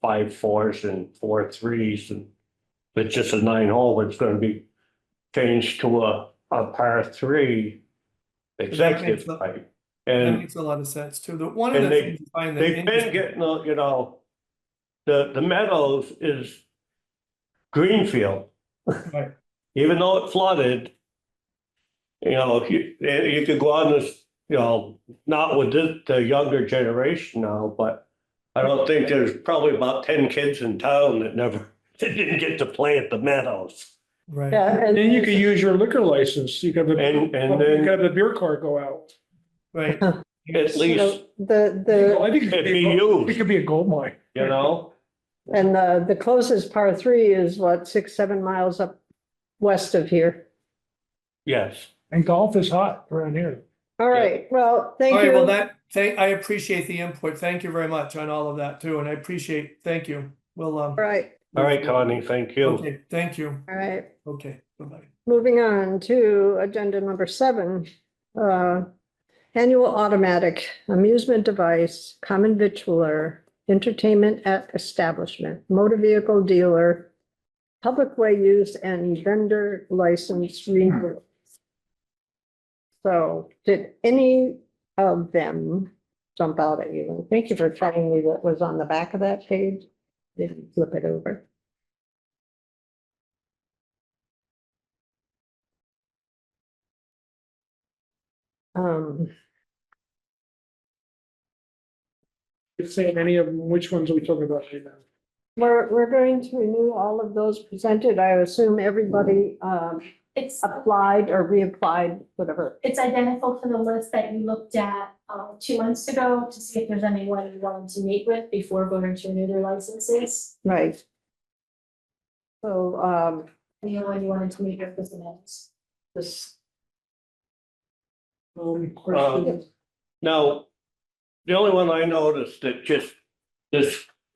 [SPEAKER 7] 4s and 4 3s, and it's just a 9-hole. It's gonna be changed to a par 3 executive
[SPEAKER 9] sense.
[SPEAKER 7] type.
[SPEAKER 9] that
[SPEAKER 7] And
[SPEAKER 9] makes a lot of sense too. One of
[SPEAKER 7] and
[SPEAKER 9] the things I find that
[SPEAKER 7] they've been
[SPEAKER 9] interesting-
[SPEAKER 7] getting, you know, the Meadows is greenfield.
[SPEAKER 9] Right.
[SPEAKER 7] Even though it flooded, you know, you could go on this, you know, not with the younger generation now, but I don't think there's probably about 10 kids in town that that didn't get to play at the Meadows.
[SPEAKER 9] Right.
[SPEAKER 1] yeah, and
[SPEAKER 3] Then you could use your liquor license. You could have
[SPEAKER 7] And
[SPEAKER 3] you
[SPEAKER 7] then
[SPEAKER 3] could have the beer cart go out.
[SPEAKER 9] Right.
[SPEAKER 7] at
[SPEAKER 1] you know,
[SPEAKER 7] least
[SPEAKER 3] I think it could
[SPEAKER 7] it'd be
[SPEAKER 3] be, it
[SPEAKER 7] used,
[SPEAKER 3] could be a gold mine.
[SPEAKER 7] you know?
[SPEAKER 1] and the closest par 3 is what, 6-7 miles up west of here.
[SPEAKER 7] Yes.
[SPEAKER 3] And golf is hot around here.
[SPEAKER 1] All right, well, thank
[SPEAKER 9] All right, well,
[SPEAKER 1] you.
[SPEAKER 9] I appreciate the input. Thank you very much on all of that too, and I appreciate, thank you. Well,
[SPEAKER 1] All right,
[SPEAKER 7] All right, Connie, thank you.
[SPEAKER 9] okay, thank you.
[SPEAKER 1] all right.
[SPEAKER 9] Okay, bye-bye.
[SPEAKER 1] Moving on to agenda number 7. Annual automatic amusement device, common victualler, entertainment at establishment, motor vehicle dealer, public way use and vendor license renewal. So did any of them jump out at you? Thank you for telling me what was on the back of that page. Didn't flip it over. Um,
[SPEAKER 3] You're saying any of them, which ones are we talking about right now?
[SPEAKER 1] we're going to renew all of those presented. I assume everybody
[SPEAKER 6] It's,
[SPEAKER 1] applied or reapplied, whatever.
[SPEAKER 6] it's identical to the list that you looked at 2 months ago to see if there's anyone you wanted to meet with before voting to renew their licenses.
[SPEAKER 1] Right. So,
[SPEAKER 6] Anyone you wanted to meet with was the minutes.
[SPEAKER 1] this,
[SPEAKER 3] Question.
[SPEAKER 7] Now, the only one I noticed that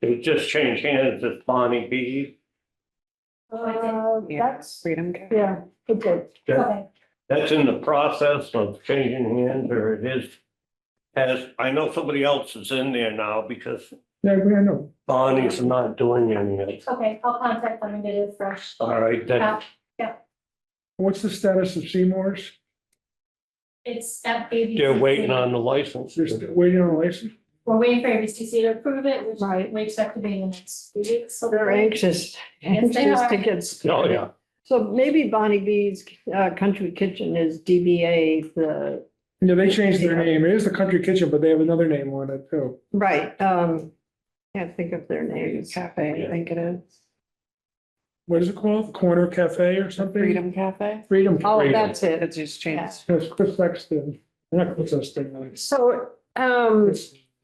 [SPEAKER 7] it just changed hands is Bonnie B.
[SPEAKER 1] that's,
[SPEAKER 5] Freedom.
[SPEAKER 1] yeah, it did.
[SPEAKER 6] Okay,
[SPEAKER 7] That's in the process of changing hands, or it is. I know somebody else is in there now because
[SPEAKER 3] Yeah, I know.
[SPEAKER 7] Bonnie's not doing any of it.
[SPEAKER 6] okay, I'll contact them and get it fresh.
[SPEAKER 7] All right, that,
[SPEAKER 3] What's the status of Seymour's?
[SPEAKER 6] It's at ABC.
[SPEAKER 7] they're waiting on the license.
[SPEAKER 3] They're still waiting on a license?
[SPEAKER 6] We're waiting for ABCC to approve it, which
[SPEAKER 1] Right.
[SPEAKER 6] we expect to be in the next few weeks. So
[SPEAKER 1] They're anxious,
[SPEAKER 6] Yes, they
[SPEAKER 1] anxious to
[SPEAKER 6] are.
[SPEAKER 1] get.
[SPEAKER 7] Oh, yeah.
[SPEAKER 1] So maybe Bonnie B's Country Kitchen is DBA, the,
[SPEAKER 3] Yeah, they changed their name. It is the Country Kitchen, but they have another name on it too.
[SPEAKER 1] right, can't think of their names.
[SPEAKER 5] Cafe, I think it is.
[SPEAKER 3] What is it called? Corner Cafe or something?
[SPEAKER 5] Freedom Cafe.
[SPEAKER 3] Freedom.
[SPEAKER 1] Oh,
[SPEAKER 3] Freedom.
[SPEAKER 1] that's it.
[SPEAKER 5] It's just changed.
[SPEAKER 3] That's Chris Sexton, not Chris Sexton.
[SPEAKER 1] So,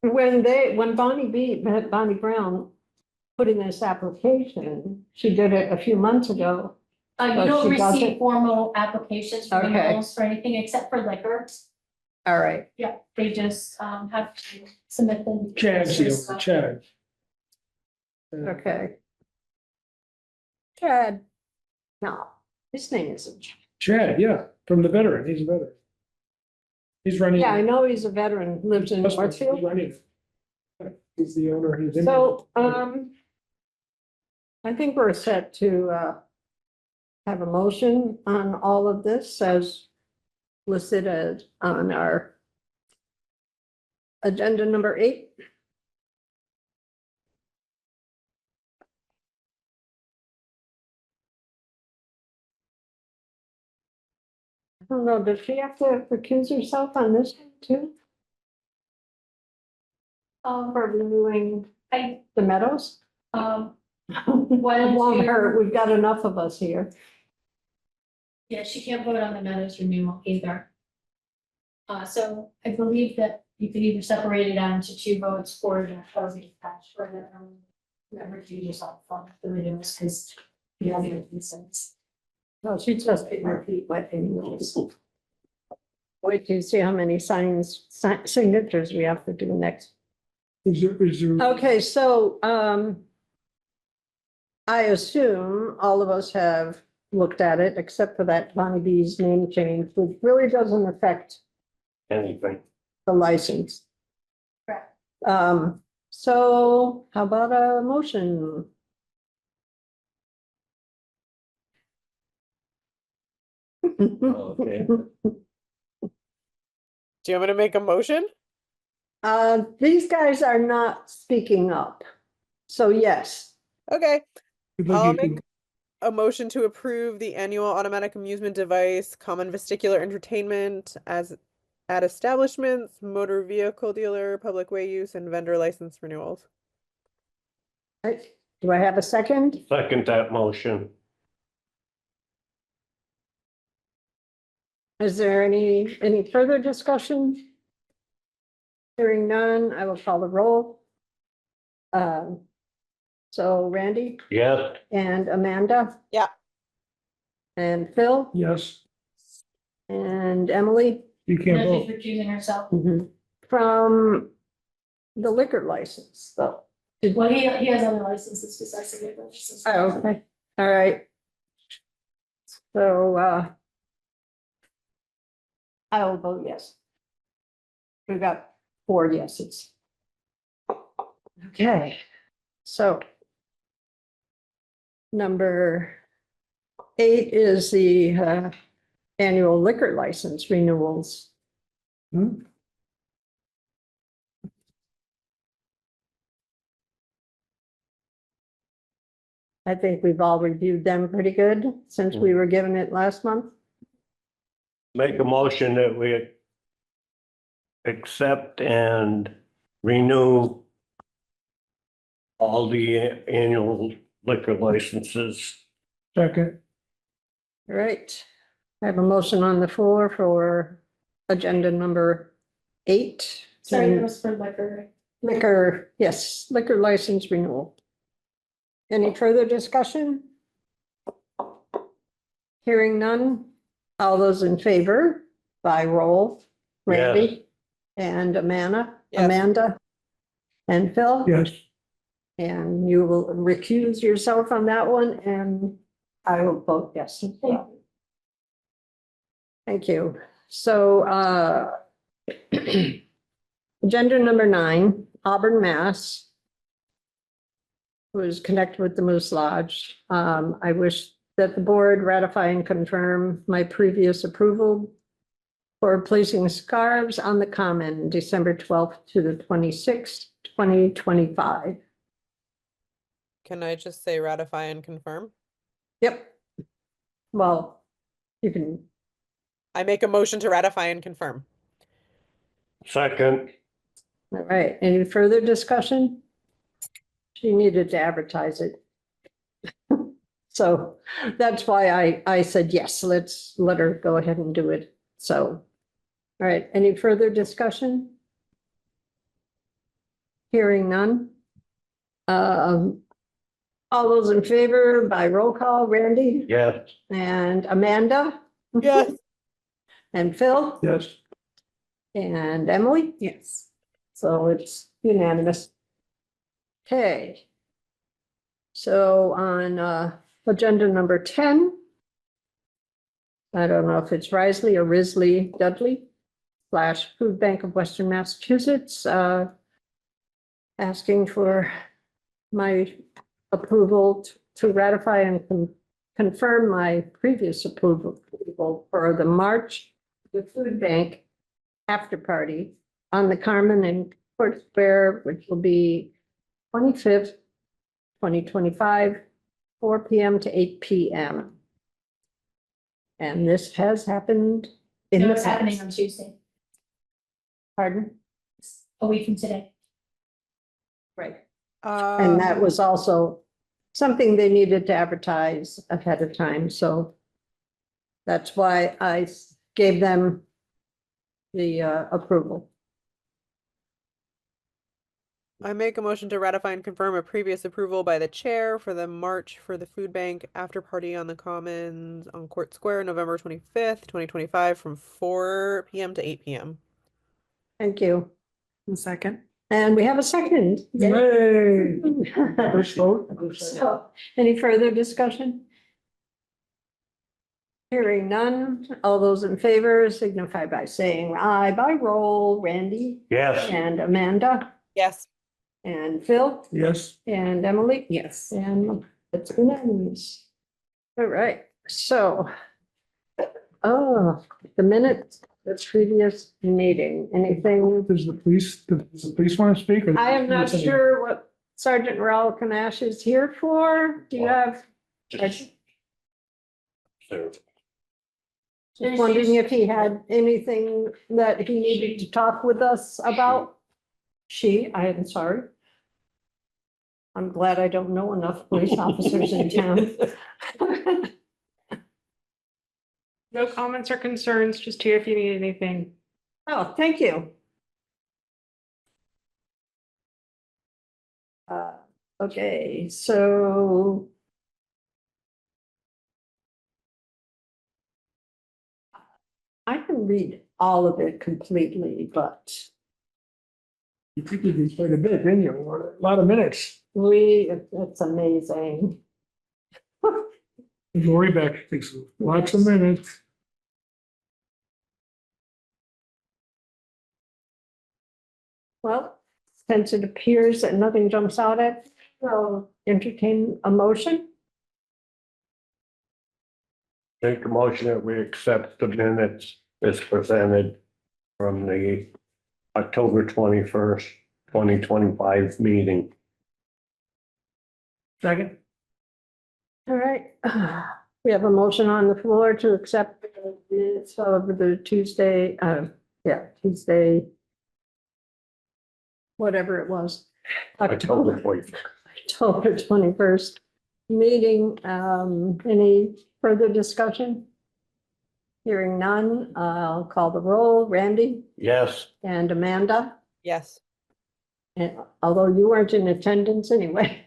[SPEAKER 1] when Bonnie Brown put in this application, she did it a few months ago.
[SPEAKER 6] You
[SPEAKER 1] Oh,
[SPEAKER 6] don't
[SPEAKER 1] she doesn't?
[SPEAKER 6] receive formal applications for
[SPEAKER 1] Okay.
[SPEAKER 6] renewals for anything except for liquor.
[SPEAKER 1] All right,
[SPEAKER 6] Yeah, they just have to submit them.
[SPEAKER 3] Chad's the owner, Chad.
[SPEAKER 1] okay. Chad. No, his name isn't. Chad.
[SPEAKER 3] Chad, yeah, from the veteran. He's a veteran. He's running.
[SPEAKER 1] Yeah, I know he's a veteran, lives in
[SPEAKER 3] He's
[SPEAKER 1] Northfield.
[SPEAKER 3] running. He's the owner. He's in.
[SPEAKER 1] So, I think we're set to, have a motion on all of this as listed as on our agenda number 8. I don't know, does she have to recuse herself on this one too, for renewing
[SPEAKER 6] I,
[SPEAKER 1] the Meadows?
[SPEAKER 6] why don't
[SPEAKER 1] Won't
[SPEAKER 6] you-
[SPEAKER 1] hurt, we've got enough of us here.
[SPEAKER 6] yeah, she can't vote on the Meadows renewal either. So I believe that you could either separate it out into 2 votes or the housing patch or the, never do yourself on the renewals, because you have your consents.
[SPEAKER 1] No, she just didn't repeat what anyways. Wait till you see how many signatures we have to do next.
[SPEAKER 3] Is there?
[SPEAKER 1] Okay, so, I assume all of us have looked at it, except for that Bonnie B's name change, which really doesn't affect
[SPEAKER 7] Anything.
[SPEAKER 1] the license.
[SPEAKER 6] Correct.
[SPEAKER 1] So how about a motion?
[SPEAKER 7] Okay.
[SPEAKER 10] Do you want me to make a motion?
[SPEAKER 1] These guys are not speaking up. So yes,
[SPEAKER 10] Okay,
[SPEAKER 3] Like
[SPEAKER 10] I'll
[SPEAKER 3] you could-
[SPEAKER 10] make a motion to approve the annual automatic amusement device, common vestibular entertainment as at establishments, motor vehicle dealer, public way use, and vendor license renewals.
[SPEAKER 1] right. Do I have a second?
[SPEAKER 7] Second that motion.
[SPEAKER 1] Is there any further discussion? Hearing none, I will call the roll. So Randy
[SPEAKER 7] Yes,
[SPEAKER 1] and Amanda?
[SPEAKER 10] Yeah.
[SPEAKER 1] And Phil
[SPEAKER 3] Yes,
[SPEAKER 1] and Emily?
[SPEAKER 3] you can't
[SPEAKER 6] No,
[SPEAKER 3] vote.
[SPEAKER 6] she's recusing herself.
[SPEAKER 1] From the liquor license, though.
[SPEAKER 6] Well, he has other licenses besides the liquor license.
[SPEAKER 1] Oh, okay, all right. So, I will vote yes. We got 4 yeses. Okay, so. Number 8 is the annual liquor license renewals. I think we've all reviewed them pretty good since we were given it last month.
[SPEAKER 7] Make a motion that we accept and renew all the annual liquor licenses.
[SPEAKER 3] Second,
[SPEAKER 1] All right, I have a motion on the floor for agenda number 8.
[SPEAKER 6] Sorry, that was for liquor.
[SPEAKER 1] Liquor, yes, liquor license renewal. Any further discussion? Hearing none. All those in favor by roll, Randy and
[SPEAKER 10] Yes.
[SPEAKER 1] Amanda and Phil?
[SPEAKER 3] yes.
[SPEAKER 1] And you will recuse yourself on that one, and I will vote yes as well. Thank you. So, agenda number 9, Auburn, Mass. Was connected with the Moose Lodge. I wish that the board ratify and confirm my previous approval for placing scarves on the common December 12th to the 26th, 2025.
[SPEAKER 10] Can I just say ratify and confirm?
[SPEAKER 1] Yep. Well, you can,
[SPEAKER 10] I make a motion to ratify and confirm.
[SPEAKER 7] Second,
[SPEAKER 1] all right, any further discussion? She needed to advertise it. So that's why I said, yes, let's let her go ahead and do it. So, all right, any further discussion? Hearing none. All those in favor by roll call, Randy
[SPEAKER 7] yes.
[SPEAKER 1] and Amanda
[SPEAKER 10] Yes.
[SPEAKER 1] and Phil
[SPEAKER 3] Yes.
[SPEAKER 1] and Emily.
[SPEAKER 5] Yes.
[SPEAKER 1] So it's unanimous. Okay. So on agenda number 10. I don't know if it's Risley or Risley Dudley / Food Bank of Western Massachusetts, asking for my approval to ratify and confirm my previous approval for the March the Food Bank after party on the Carmen and Court Square, which will be 25th, 2025, 4 p.m. to 8 p.m. And this has happened in
[SPEAKER 6] No,
[SPEAKER 1] the
[SPEAKER 6] it's happening
[SPEAKER 1] past.
[SPEAKER 6] on Tuesday,
[SPEAKER 1] Pardon?
[SPEAKER 6] a week from today.
[SPEAKER 1] Right. And that was also something they needed to advertise ahead of time, so that's why I gave them the approval.
[SPEAKER 10] I make a motion to ratify and confirm a previous approval by the chair for the March for the Food Bank after party on the Commons on Court Square, November 25th, 2025, from 4 p.m. to 8 p.m.
[SPEAKER 1] Thank you.
[SPEAKER 5] Second.
[SPEAKER 1] And we have a second.
[SPEAKER 3] Yay. First vote.
[SPEAKER 1] So, any further discussion? Hearing none, all those in favor signify by saying aye by roll, Randy
[SPEAKER 7] Yes.
[SPEAKER 1] and Amanda
[SPEAKER 10] Yes.
[SPEAKER 1] and Phil
[SPEAKER 3] Yes.
[SPEAKER 1] and Emily.
[SPEAKER 5] Yes.
[SPEAKER 1] And it's unanimous. All right, so. Oh, the minutes, the previous meeting, anything?
[SPEAKER 3] Does the police want to speak? or-
[SPEAKER 1] I am not sure what Sergeant Raul Kanash is here for. Do you have?
[SPEAKER 7] Just-
[SPEAKER 1] Just wondering if he had anything that he needed to talk with us about. I am sorry. I'm glad I don't know enough police officers in town.
[SPEAKER 4] No comments or concerns, just here if you need anything.
[SPEAKER 1] Oh, thank you. Okay, so. I can read all of it completely, but
[SPEAKER 3] You think you did quite a bit, didn't you? A lot of minutes.
[SPEAKER 1] It's amazing.
[SPEAKER 3] Lori Beck takes lots of minutes.
[SPEAKER 1] Well, since it appears that nothing jumps out at, I'll entertain a motion.
[SPEAKER 7] Make a motion that we accept the minutes as presented from the October 21st, 2025 meeting.
[SPEAKER 3] Second,
[SPEAKER 1] All right, we have a motion on the floor to accept the minutes of the Tuesday, Tuesday. Whatever it was.
[SPEAKER 7] October 21st.
[SPEAKER 1] October 21st meeting. Any further discussion? Hearing none, I'll call the roll. Randy
[SPEAKER 7] Yes,
[SPEAKER 1] and Amanda,
[SPEAKER 10] Yes.
[SPEAKER 1] and although you weren't in attendance anyway.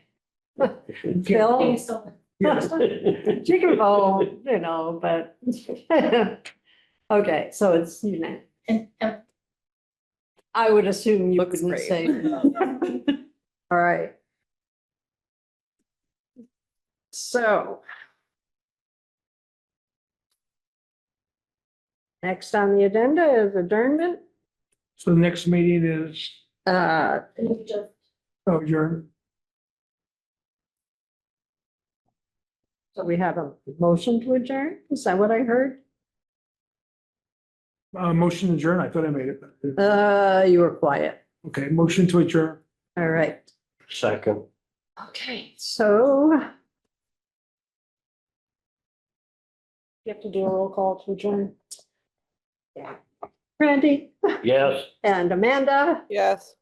[SPEAKER 1] Phil?
[SPEAKER 6] Thanks so much.
[SPEAKER 1] She can vote, but. Okay, so it's unanimous.
[SPEAKER 6] And
[SPEAKER 1] I would assume you
[SPEAKER 10] Looks
[SPEAKER 1] wouldn't
[SPEAKER 10] great.
[SPEAKER 1] say. All right. So. Next on the agenda is adjournment.
[SPEAKER 3] so the next meeting is,
[SPEAKER 6] just
[SPEAKER 3] adjourned.
[SPEAKER 1] So we have a motion to adjourn. Is that what I heard?
[SPEAKER 3] Motion to adjourn. I thought I made it.
[SPEAKER 1] You were quiet.
[SPEAKER 3] Okay, motion to adjourn.
[SPEAKER 1] All right.
[SPEAKER 7] second.
[SPEAKER 1] Okay, so. You have to do a roll call to adjourn. Yeah. Randy
[SPEAKER 7] Yes.
[SPEAKER 1] and Amanda,
[SPEAKER 10] Yes.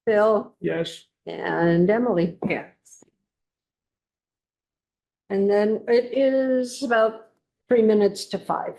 [SPEAKER 1] Phil
[SPEAKER 3] Yes.
[SPEAKER 1] and Emily.
[SPEAKER 5] Yeah.
[SPEAKER 1] And then it is about 3 minutes to 5.